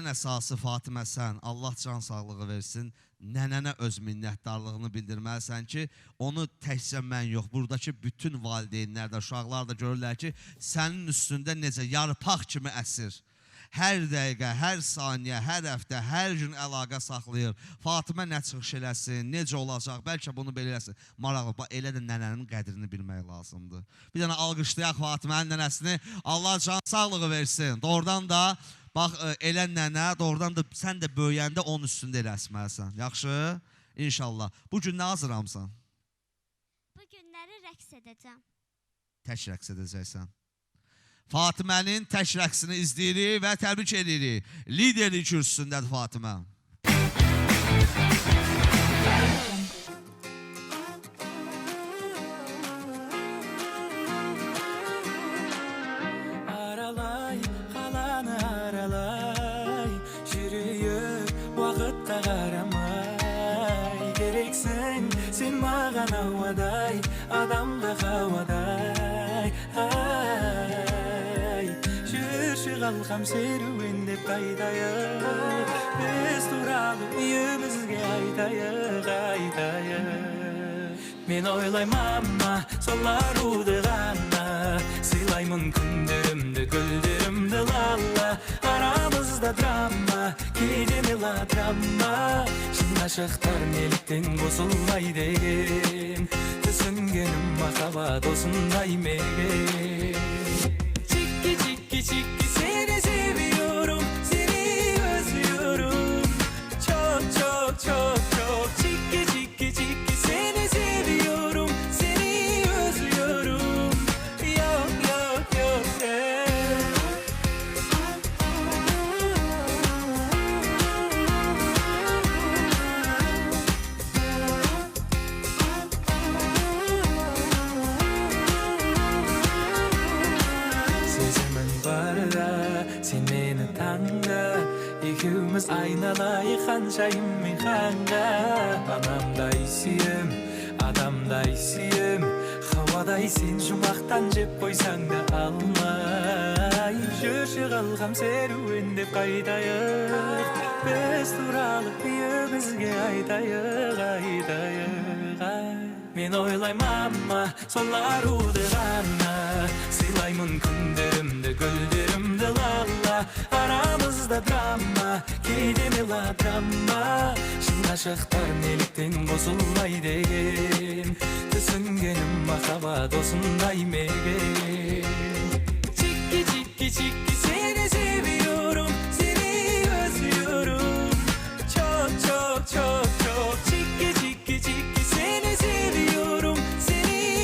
əsası Fatimə sən, Allah can sağlığı versin, nənənə öz minnətdarlığını bildirməlisən ki, onu təkcə mən yox, buradakı bütün valideynlər də, uşaqlar da görürlər ki, sənin üstündə necə yarpaq kimi əsir. Hər dəqiqə, hər saniyə, hər həftə, hər gün əlaqə saxlayır. Fatimə nə çıxış eləsin, necə olacaq, bəlkə bunu belə eləsin. Maraqlı, elə də nənənin qədrini bilmək lazımdır. Bir dənə alqışlayaq Fatimənin nənəsini, Allah can sağlığı versin. Doğrudan da, bax, elə nənə, doğrudan da sən də böyüyəndə onun üstündə eləsməlisən. Yaxşı? İnşallah. Bu gün nə hazırlamısan? Bu günləri rəqs edəcəm. Tək rəqs edəcəksən. Fatimənin tək rəqsini izləyirik və təbrik edirik. Liderlik kürsüsündədir Fatimə. Aralay, qalanı aralay, yürüyüb vaqtda qaramay. Gereksin sen mağan havaday, adamda havaday. Qalxam serüven deb qaydayıq, biz turalı uyimizga aytayıq. Men oylayman ama sollar udığanna, silaymun kündürümdü, güldürümdü lalla. Aramızda drama, кейде мелодрама, шын aşıqlar nelikten bozulmay деген, түсінгенім махаббат осындай меген. Çikki çikki çikki seni seviyorum, seni özlüyorum. Çok çok çok çok çikki çikki çikki seni seviyorum, seni özlüyorum. Yok yok yok sen meni tanga, ikimiz aynalayıq hanşayım men xanga. Anamday suyum, adamday suyum, havaday sen жұмақтан жеп қойсаң да алмай. Жүрші қалғам серуен деп қайтайық, біз туралы үйімізге айтайық. Men oylayman ama sollar udığanna, silaymun kündürümdü, güldürümdü lalla. Aramızda drama, кейде мелодрама, шын aşıqlar nelikten bozulmay деген, түсінgenim махаббат осындай меген. Çikki çikki çikki seni seviyorum, seni özlüyorum. Çok çok çok çok çikki çikki çikki seni seviyorum, seni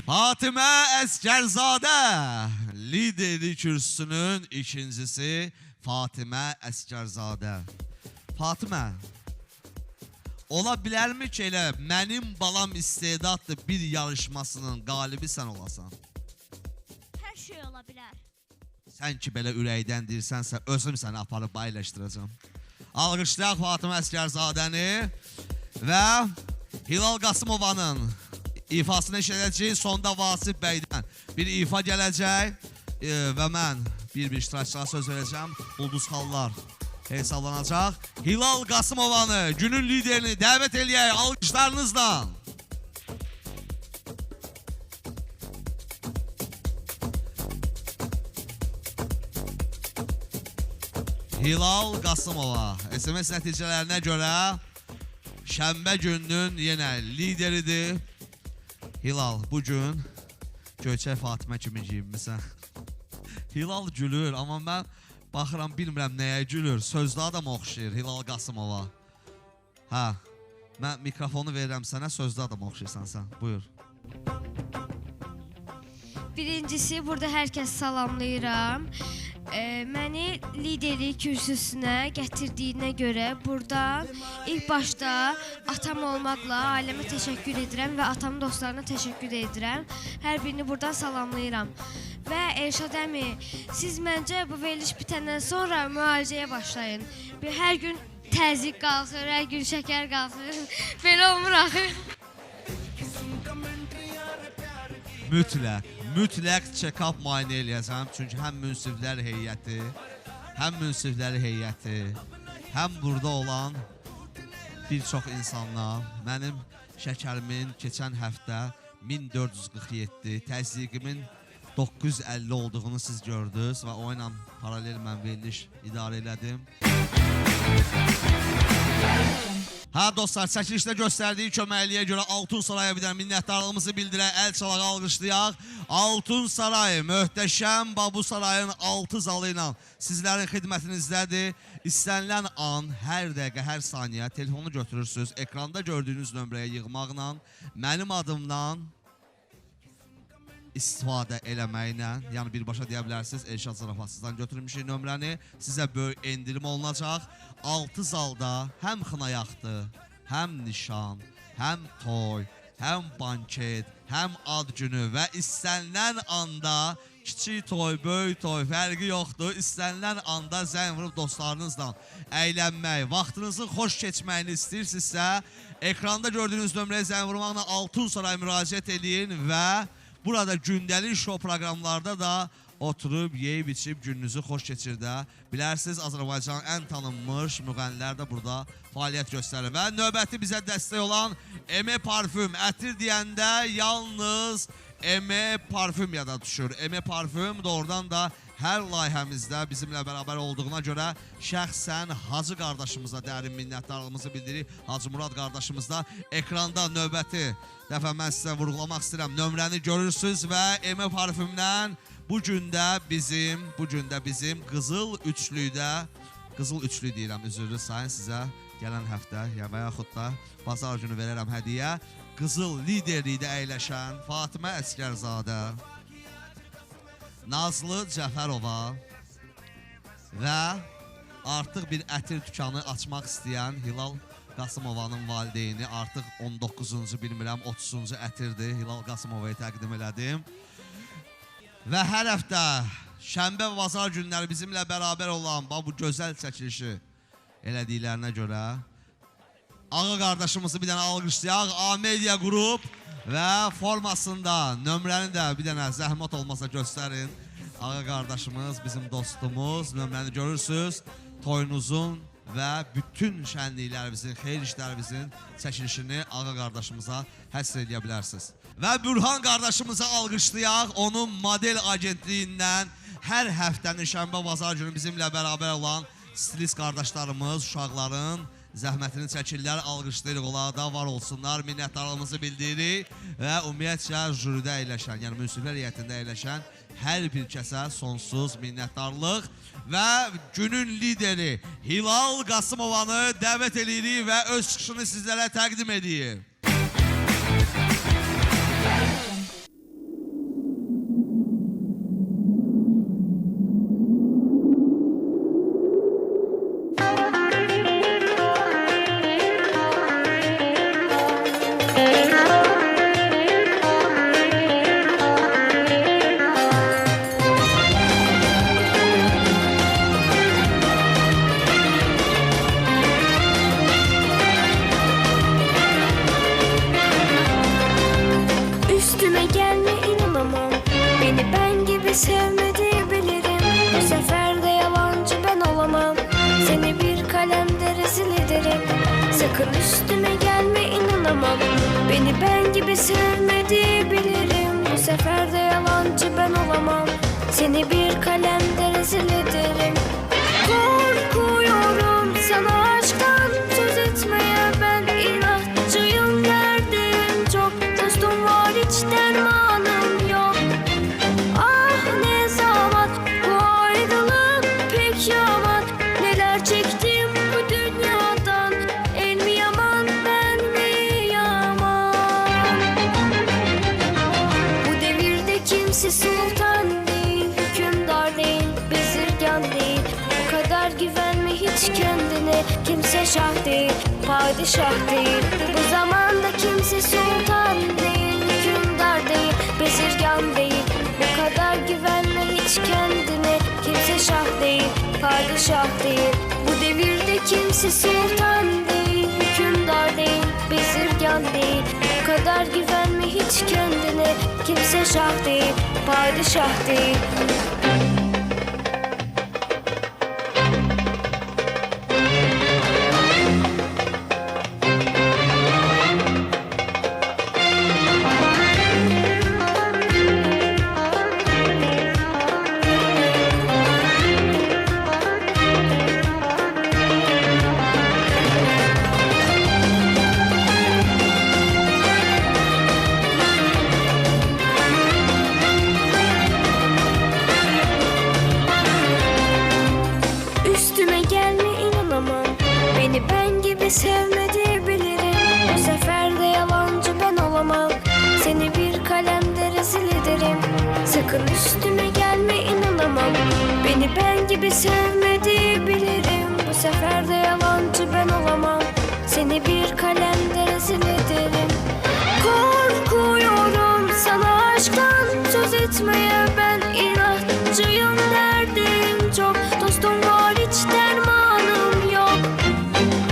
Fatimə Əsgərzadə liderlik kürsüsünün ikincisi Fatimə Əsgərzadə. Fatimə, ola bilərmi ki elə mənim balam istedadlı bir yarışmasının qalibi sən olasan? Hər şey ola bilər. Sən ki belə ürəkdən deyirsənsə özüm səni aparıb paylaşdıracağam. Alqışlayaq Fatimə Əsgərzadəni və Hilal Qasımovanın ifasını eşidəcəyik. Sonda Vasif bəydən bir ifa gələcək və mən bir iştirakçılara söz verəcəm. Ulduz xallar hesablanacaq. Hilal Qasımovanı, günün liderini dəvət eləyək alqışlarınızla. Hilal Qasımova SMS nəticələrinə görə şənbə gününün yenə lideridir. Hilal, bugün Göyçək Fatimə kimi giyinmisən. Hilal gülür, amma mən baxıram, bilmirəm nəyə gülür. Sözlü adama oxşayır Hilal Qasımova. Hə, mən mikrofonu verirəm sənə, sözlü adama oxşayırsan sən. Buyur. Birincisi, burada hər kəs salamlayıram. Məni liderlik kürsüsünə gətirdiyinə görə burada ilk başda atam olmaqla ailəmə təşəkkür edirəm və atamın dostlarına təşəkkür edirəm. Hər birini buradan salamlayıram. Və Elşad əmi, siz məncə bu veriliş bitəndən sonra müalicəyə başlayın. Hər gün təzyiq qalxır, hər gün şəkər qalxır. Belə olmur axı. Mütləq check-up müayinə eləyəcəm. Çünki həm münsiflər heyəti, həm burada olan bir çox insanlar mənim şəkərimin keçən həftə 1447, təzyiqimin 950 olduğunu siz gördünüz və o ilə paralel mən veriliş idarə elədim. Hə dostlar, çəkilişdə göstərdiyi köməkliyə görə Altun Saraya bir dənə minnətdarlığımızı bildirək, əl çalaq, alqışlayaq. Altun Saray, möhtəşəm Babu Sarayın 6 zalı ilə sizlərin xidmətinizdədir. İstənilən an, hər dəqiqə, hər saniyə telefonu götürürsünüz, ekranda gördüyünüz nömrəyə yığmaqla, mənim adımdan istifadə eləməklə, yəni birbaşa deyə bilərsiniz, Elşad Zarafatsızdan götürmüşük nömrəni, sizə böyük endirim olunacaq. 6 zalda həm xınayaxtı, həm nişan, həm toy, həm banket, həm ad günü və istənilən anda kiçik toy, böyük toy fərqi yoxdur. İstənilən anda zəng vurub dostlarınızla əylənmək, vaxtınızın xoş keçməyini istəyirsinizsə, ekranda gördüyünüz nömrəyə zəng vurmaqla Altun Saray müraciət edin və burada gündəlik şou proqramlarda da oturub, yeyib, içib gününüzü xoş keçirdə. Bilərsiniz, Azərbaycanın ən tanınmış müğənnilər də burada fəaliyyət göstərir. Və növbəti bizə dəstək olan Eme Parfüm. Ətir deyəndə yalnız Eme Parfüm yada düşür. Eme Parfüm doğrudan da hər layihəmizdə bizimlə bərabər olduğuna görə şəxsən Hacı qardaşımıza dərin minnətdarlığımızı bildirik. Hacı Murad qardaşımızda ekranda növbəti dəfə mən sizə vurğulamaq istəyirəm. Nömrəni görürsünüz və Eme Parfümdən bu gün də bizim qızıl üçlü deyirəm, üzrlü sayın sizə gələn həftə və yaxud da bazar günü verərəm hədiyə. Qızıl liderlikdə əyləşən Fatimə Əsgərzadə, Nazlı Cəfərova və artıq bir ətir dükanı açmaq istəyən Hilal Qasımovanın valideyni, artıq 19-cu bilmirəm, 30-cu ətirdir, Hilal Qasımova'yı təqdim elədim. Və hər həftə şənbə və bazar günləri bizimlə bərabər olan bu gözəl çəkilişi elədiklərinə görə Ağa qardaşımızı bir dənə alqışlayaq. A-Media Qrup və formasında nömrəni də bir dənə zəhmət olmasa göstərin. Ağa qardaşımız, bizim dostumuz, nömrəni görürsünüz. Toyunuzun və bütün şənliklərimizin, xeyir işlərimizin çəkilişini ağa qardaşımıza həsr edə bilərsiniz. Və Bürhan qardaşımıza alqışlayaq. Onun model agentliyindən hər həftənin şənbə bazar günü bizimlə bərabər olan stilist qardaşlarımız, uşaqların zəhmətini çəkirlər, alqışlayırıq, onlara da var olsunlar, minnətdarlığımızı bildiririk və ümumiyyətcə jüridə əyləşən, yəni münsiflər heyətində əyləşən hər bir kəsə sonsuz minnətdarlıq və günün lideri Hilal Qasımovanı dəvət edirik və öz çıxışını sizlərə təqdim edirik. Sakın üstüme gelme, inanamam. Beni ben gibi sevmedi bilirim. Bu sefer de yalancı ben olamam. Seni bir kalemde rezil ederim. Korkuyorum sana aşktan söz etmeye, ben inatçıyım, derdim çok. Dostum var, hiç dermanım yok. Ah ne zaman bu ayrılık pek yaman. Neler çektim bu dünyadan, el mi yaman ben mi yaman. Bu devirde kimse sultan değil, hükümdar değil, bezirgan değil. Bu kadar güvenme hiç kendine, kimse şah değil, padişah değil. Bu zamanda kimse sultan değil, hükümdar değil, bezirgan değil. Bu kadar güvenme hiç kendine, kimse şah değil, padişah değil. Bu devirde kimse sultan değil, hükümdar değil, bezirgan değil. Bu kadar güvenme hiç kendine, kimse şah değil, padişah değil. Üstüme gelme, inanamam. Beni ben gibi sevmedi bilirim. Bu sefer de yalancı ben olamam. Seni bir kalemde rezil ederim. Sakın üstüme gelme, inanamam. Beni ben gibi sevmedi bilirim. Bu sefer de yalancı ben olamam. Seni bir kalemde rezil ederim. Korkuyorum sana aşktan söz etmeye, ben inatçıyım, derdim çok. Dostum var, hiç dermanım yok.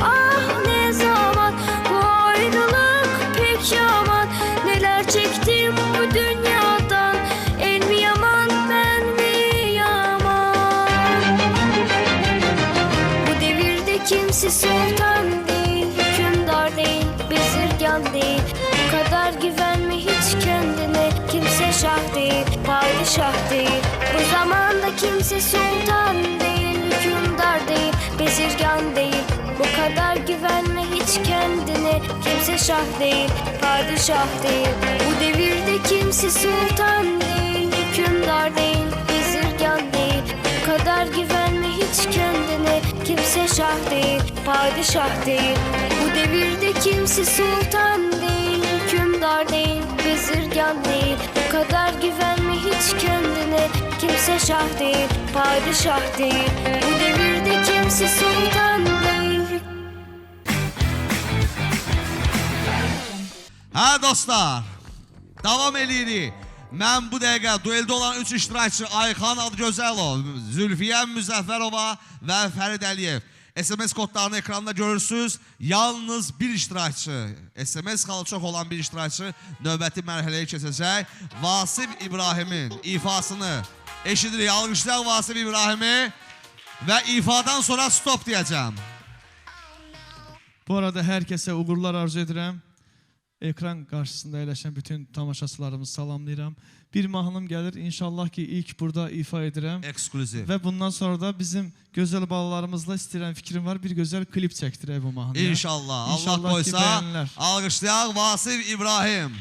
Ah ne zaman bu ayrılık pek yaman. Neler çektim bu dünyadan, el mi yaman ben mi yaman. Bu devirde kimse sultan değil, hükümdar değil, bezirgan değil. Bu kadar güvenme hiç kendine, kimse şah değil, padişah değil. Bu zamanda kimse sultan değil, hükümdar değil, bezirgan değil. Bu kadar güvenme hiç kendine, kimse şah değil, padişah değil. Bu devirde kimse sultan değil, hükümdar değil, bezirgan değil. Bu kadar güvenme hiç kendine, kimse şah değil, padişah değil. Bu devirde kimse sultan değil, hükümdar değil, bezirgan değil. Bu kadar güvenme hiç kendine, kimse şah değil, padişah değil. Bu devirde kimse sultan değil. Hə dostlar, davam eləyirik. Mən bu dəqiqə dueldə olan 3 iştirakçı Ayxan Adgözəlov, Zülfiyə Müzəffərova və Fərid Əliyev. SMS kodlarını ekranda görürsünüz. Yalnız bir iştirakçı, SMS xalı çox olan bir iştirakçı növbəti mərhələyə keçəcək. Vasif İbrahimin ifasını eşidirik. Alqışlayaq Vasif İbrahimi və ifadan sonra stop deyəcəm. Bu arada hər kəsə uğurlar arzu edirəm. Ekran qarşısında əyləşən bütün tamaşaçılarımızı salamlayıram. Bir mahnım gəlir, inşallah ki ilk burada ifa edirəm. Ekskluziv. Və bundan sonra da bizim gözəl balalarımızla istəyirəm, fikrim var, bir gözəl klip çəkdirək bu mahnıya. İnşallah. Allah qoysa, alqışlayaq Vasif İbrahim.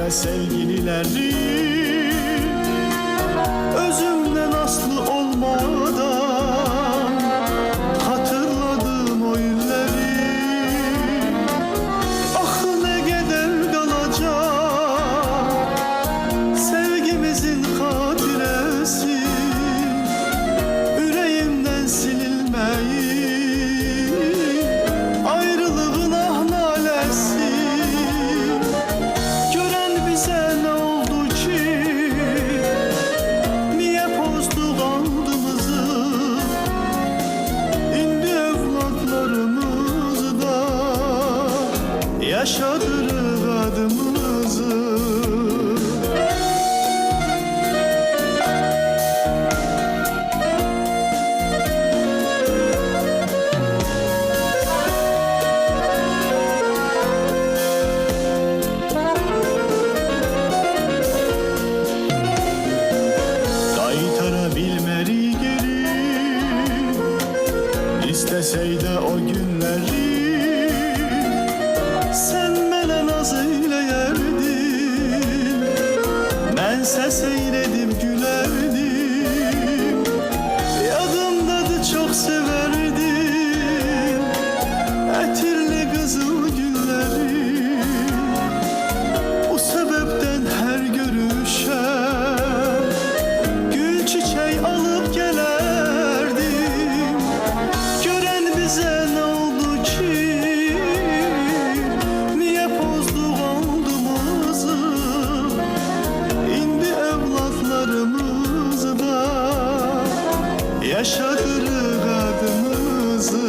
Sevgilileri özümden aslı olmadan hatırladım o günleri. Ah ne kadar kalacak sevgimizin hatiresi, yüreğimden silinmeyi, ayrılığın ah nalesi. Gören bize ne oldu yaşadırıq adımızı. Qaytara bilmərik geri, istəsək də o günləri. Sən mənə naz eyləyərdin, mən səs eylədim gülərdim. Yadımdadır çox sevərdim, ətirli qızıl gülləri. Bu səbəbdən hər görüşə gül çiçək alıb gələrdim. Görən bizə nə oldu ki, niyə pozduq andımızı? İndi övladlarımız da yaşadırıq adımızı.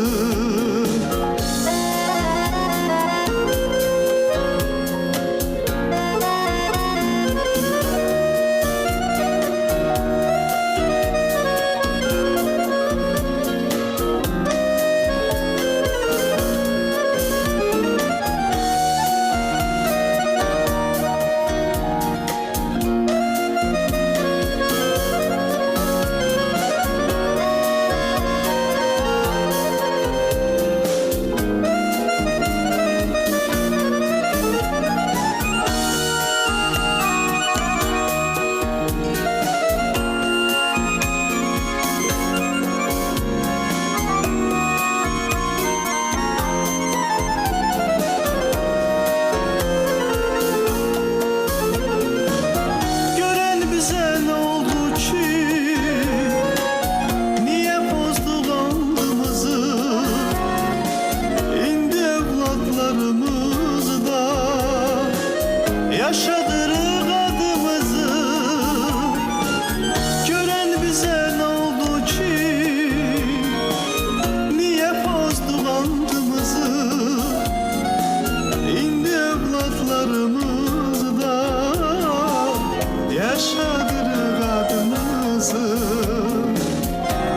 Görən bizə nə oldu ki, niyə pozduq andımızı? İndi övladlarımız da yaşadırıq adımızı. Görən bizə nə oldu ki, niyə pozduq andımızı? İndi övladlarımız da yaşadırıq adımızı.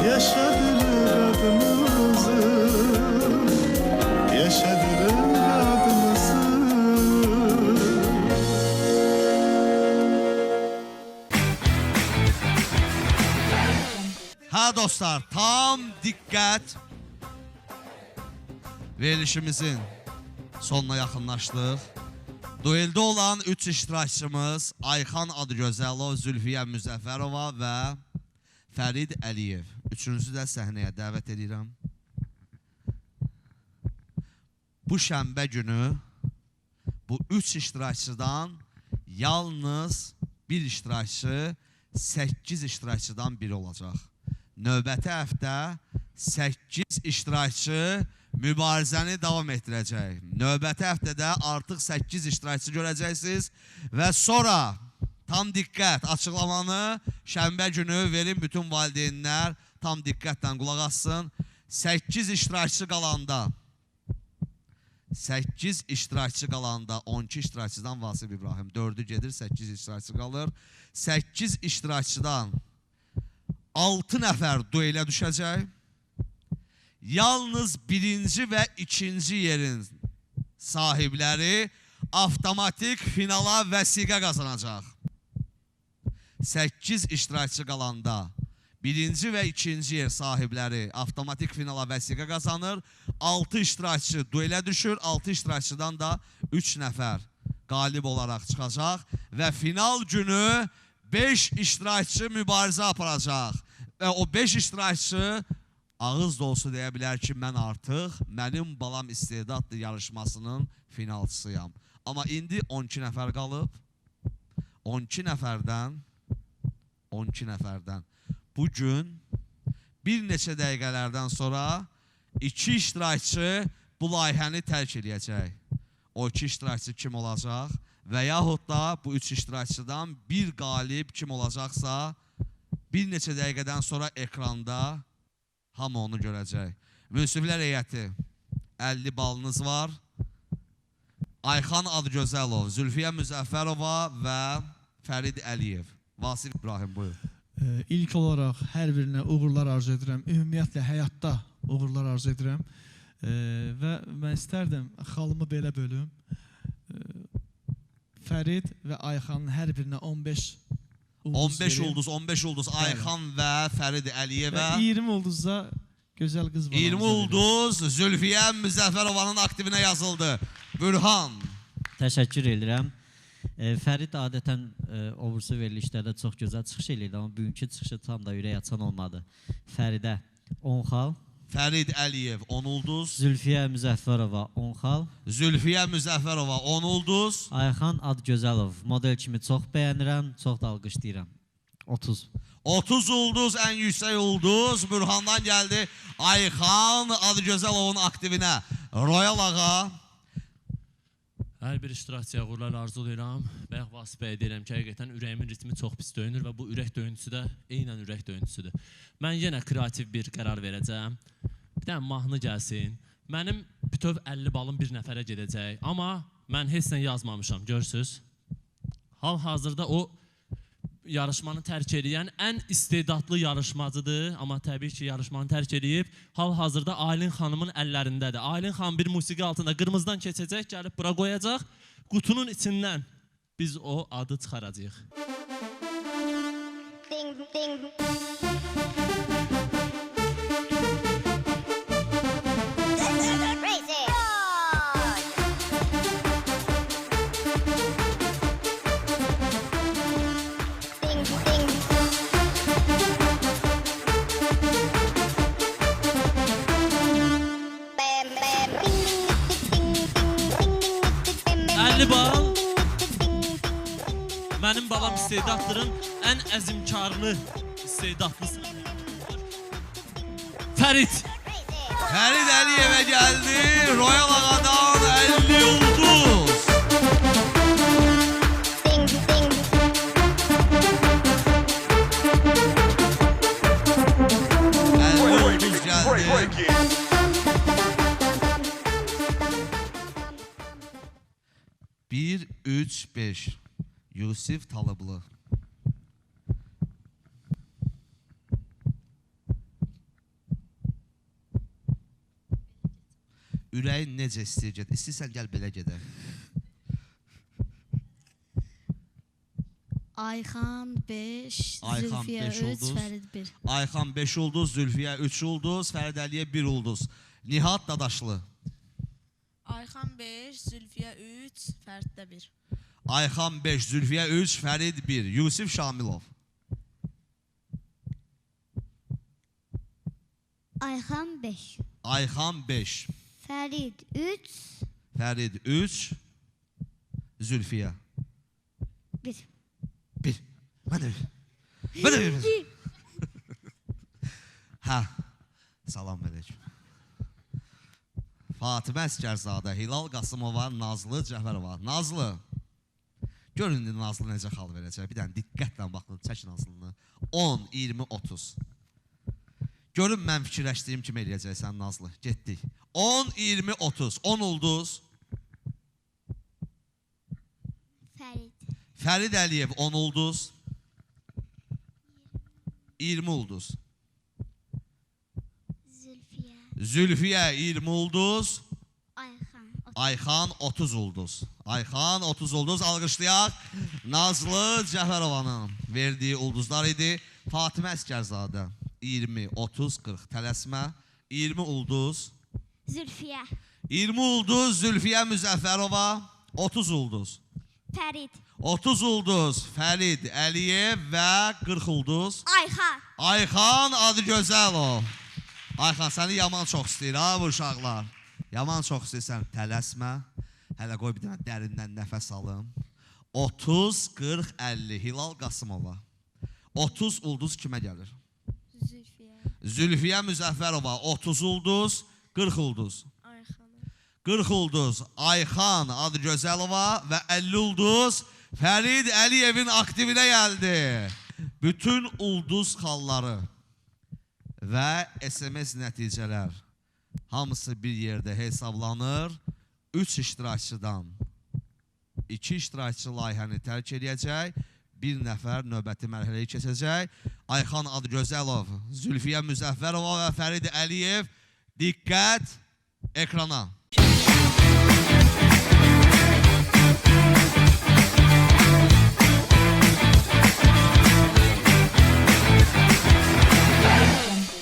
Yaşadırıq adımızı. Yaşadırıq adımızı. Ha dostlar, tam diqqət. Verilişimizin sonuna yaxınlaşdıq. Dueldə olan 3 iştirakçımız Ayxan Adıgözəlov, Zülfiyə Müzəffərova və Fərid Əliyev. Üçüncüsü də səhnəyə dəvət edirəm. Bu şənbə günü bu 3 iştirakçıdan yalnız bir iştirakçı 8 iştirakçıdan biri olacaq. Növbəti həftə 8 iştirakçı mübarizəni davam etdirəcək. Növbəti həftədə artıq 8 iştirakçı görəcəksiniz və sonra tam diqqət açıqlamanı şənbə günü verin, bütün valideynlər tam diqqətlə qulaq assın. 8 iştirakçı qalanda 8 iştirakçı qalanda 12 iştirakçıdan Vasif İbrahim 4'ü gedir, 8 iştirakçı qalır. 8 iştirakçıdan 6 nəfər duelə düşəcək. Yalnız birinci və ikinci yerin sahibləri avtomatik finala vəsiqə qazanacaq. 8 iştirakçı qalanda birinci və ikinci yer sahibləri avtomatik finala vəsiqə qazanır. 6 iştirakçı duelə düşür. 6 iştirakçıdan da 3 nəfər qalib olaraq çıxacaq və final günü 5 iştirakçı mübarizə aparacaq. Və o 5 iştirakçı ağız dolusu deyə bilər ki, mən artıq mənim balam istedadlı yarışmasının finalçısıyam. Amma indi 12 nəfər qalıb. 12 nəfərdən bugün bir neçə dəqiqələrdən sonra 2 iştirakçı bu layihəni tərk edəcək. O 2 iştirakçı kim olacaq? Və yaxud da bu 3 iştirakçıdan bir qalib kim olacaqsa bir neçə dəqiqədən sonra ekranda hamı onu görəcək. Münsiflər heyəti 50 balınız var. Ayxan Adgözəlov, Zülfiyə Müzəffərova və Fərid Əliyev. Vasif İbrahim, buyur. İlk olaraq hər birinə uğurlar arzu edirəm. Ümumiyyətlə həyatda uğurlar arzu edirəm. Və mən istərdim xalımı belə bölüm. Fərid və Ayxanın hər birinə 15 ulduz 15 ulduz Ayxan və Fərid Əliyevə. 20 ulduzda gözəl qız var. 20 ulduz Zülfiyə Müzəffərovanın aktivinə yazıldı. Bürhan. Təşəkkür edirəm. Fərid adətən obursu verilişlərdə çox gözəl çıxış edirdi, amma bugünkü çıxışı tam da ürək açan olmadı. Fəridə 10 xal. Fərid Əliyev 10 ulduz. Zülfiyə Müzəffərova 10 xal. Zülfiyə Müzəffərova 10 ulduz. Ayxan Adgözəlov model kimi çox bəyənirəm, çox da alqışlayıram. 30. 30 ulduz, ən yüksək ulduz Bürhandan gəldi. Ayxan Adgözəlovun aktivinə. Royal ağa. Hər bir iştirakçıya uğurlar arzu edirəm. Bayaq Vasif bəyə deyirəm ki, həqiqətən ürəyimin ritmi çox pis döyünür və bu ürək döyüntüsü də eynən ürək döyüntüsüdür. Mən yenə kreativ bir qərar verəcəm. Bir dənə mahnı gəlsin. Mənim bütöv 50 balım bir nəfərə gedəcək. Amma mən heç nə yazmamışam, görürsünüz. Hal-hazırda o yarışmanı tərk edən ən istedadlı yarışmacıdır. Amma təbii ki, yarışmanı tərk edib. Hal-hazırda Aylin xanımın əllərindədir. Aylin xanım bir musiqi altında qırmızıdan keçəcək, gəlib bura qoyacaq. Qutunun içindən biz o adı çıxaracağıq. Bal. Mənim balam istedadların ən əzimkarlı istedadlısı. Fərid. Fərid Əliyevə gəldi. Royal ağadan 50 ulduz. Bir, 3, 5. Yusif Talıblı. Ürəyin necə istəyir get? İstəyirsən gəl belə gedək. Ayxan 5, Ayxan Zülfiyə 5 3, ulduz. Fərid 1. Ayxan 5 ulduz, Zülfiyə 3 ulduz, Fərid Əliyev 1 ulduz. Nihat Dadaşlı. Ayxan 5, Zülfiyə 3, Fəriddə 1. Ayxan 5, Zülfiyə 3, Fərid 1. Yusif Şamilov. Ayxan 5. Ayxan 5. Fərid 3. Fərid 3. Zülfiyə. 1. 1. Mən də 1. Mən də 1. Hə. Salam əleykum. Fatimə Əskərzadə, Hilal Qasımova, Nazlı Cəfərova. Nazlı. Görün indi Nazlı necə xal verəcək. Bir dənə diqqətlə baxın, çək Nazlını. 10, 20, 30. Görün mən fikirləşdiyim kimi eləyəcəksən Nazlı. Getdik. 10, 20, 30. 10 ulduz. Fərid. Fərid Əliyev 10 ulduz. 20 ulduz. Zülfiyə. Zülfiyə 20 ulduz. Ayxan. Ayxan 30 ulduz. Ayxan 30 ulduz. Alqışlayaq. Nazlı Cəfərovanın verdiyi ulduzlar idi. Fatimə Əskərzadə 20, 30, 40. Tələsmə. 20 ulduz. Zülfiyə. 20 ulduz Zülfiyə Müzəffərova. 30 ulduz. Fərid. 30 ulduz Fərid Əliyev və 40 ulduz. Ayxan. Ayxan Adgözəlov. Ayxan səni yaman çox istəyir ha bu uşaqlar. Yaman çox istəyirsən, tələsmə. Hələ qoy bir dənə dərindən nəfəs alım. 30, 40, 50. Hilal Qasımova. 30 ulduz kimə gəlir? Zülfiyə. Zülfiyə Müzəffərova. 30 ulduz, 40 ulduz. 40 ulduz Ayxan Adgözəlova və 50 ulduz Fərid Əliyevin aktivinə gəldi. Bütün ulduz xalları və SMS nəticələr hamısı bir yerdə hesablanır. 3 iştirakçıdan 2 iştirakçı layihəni tərk edəcək. Bir nəfər növbəti mərhələyi keçəcək. Ayxan Adgözəlov, Zülfiyə Müzəffərova və Fərid Əliyev. Diqqət ekrana.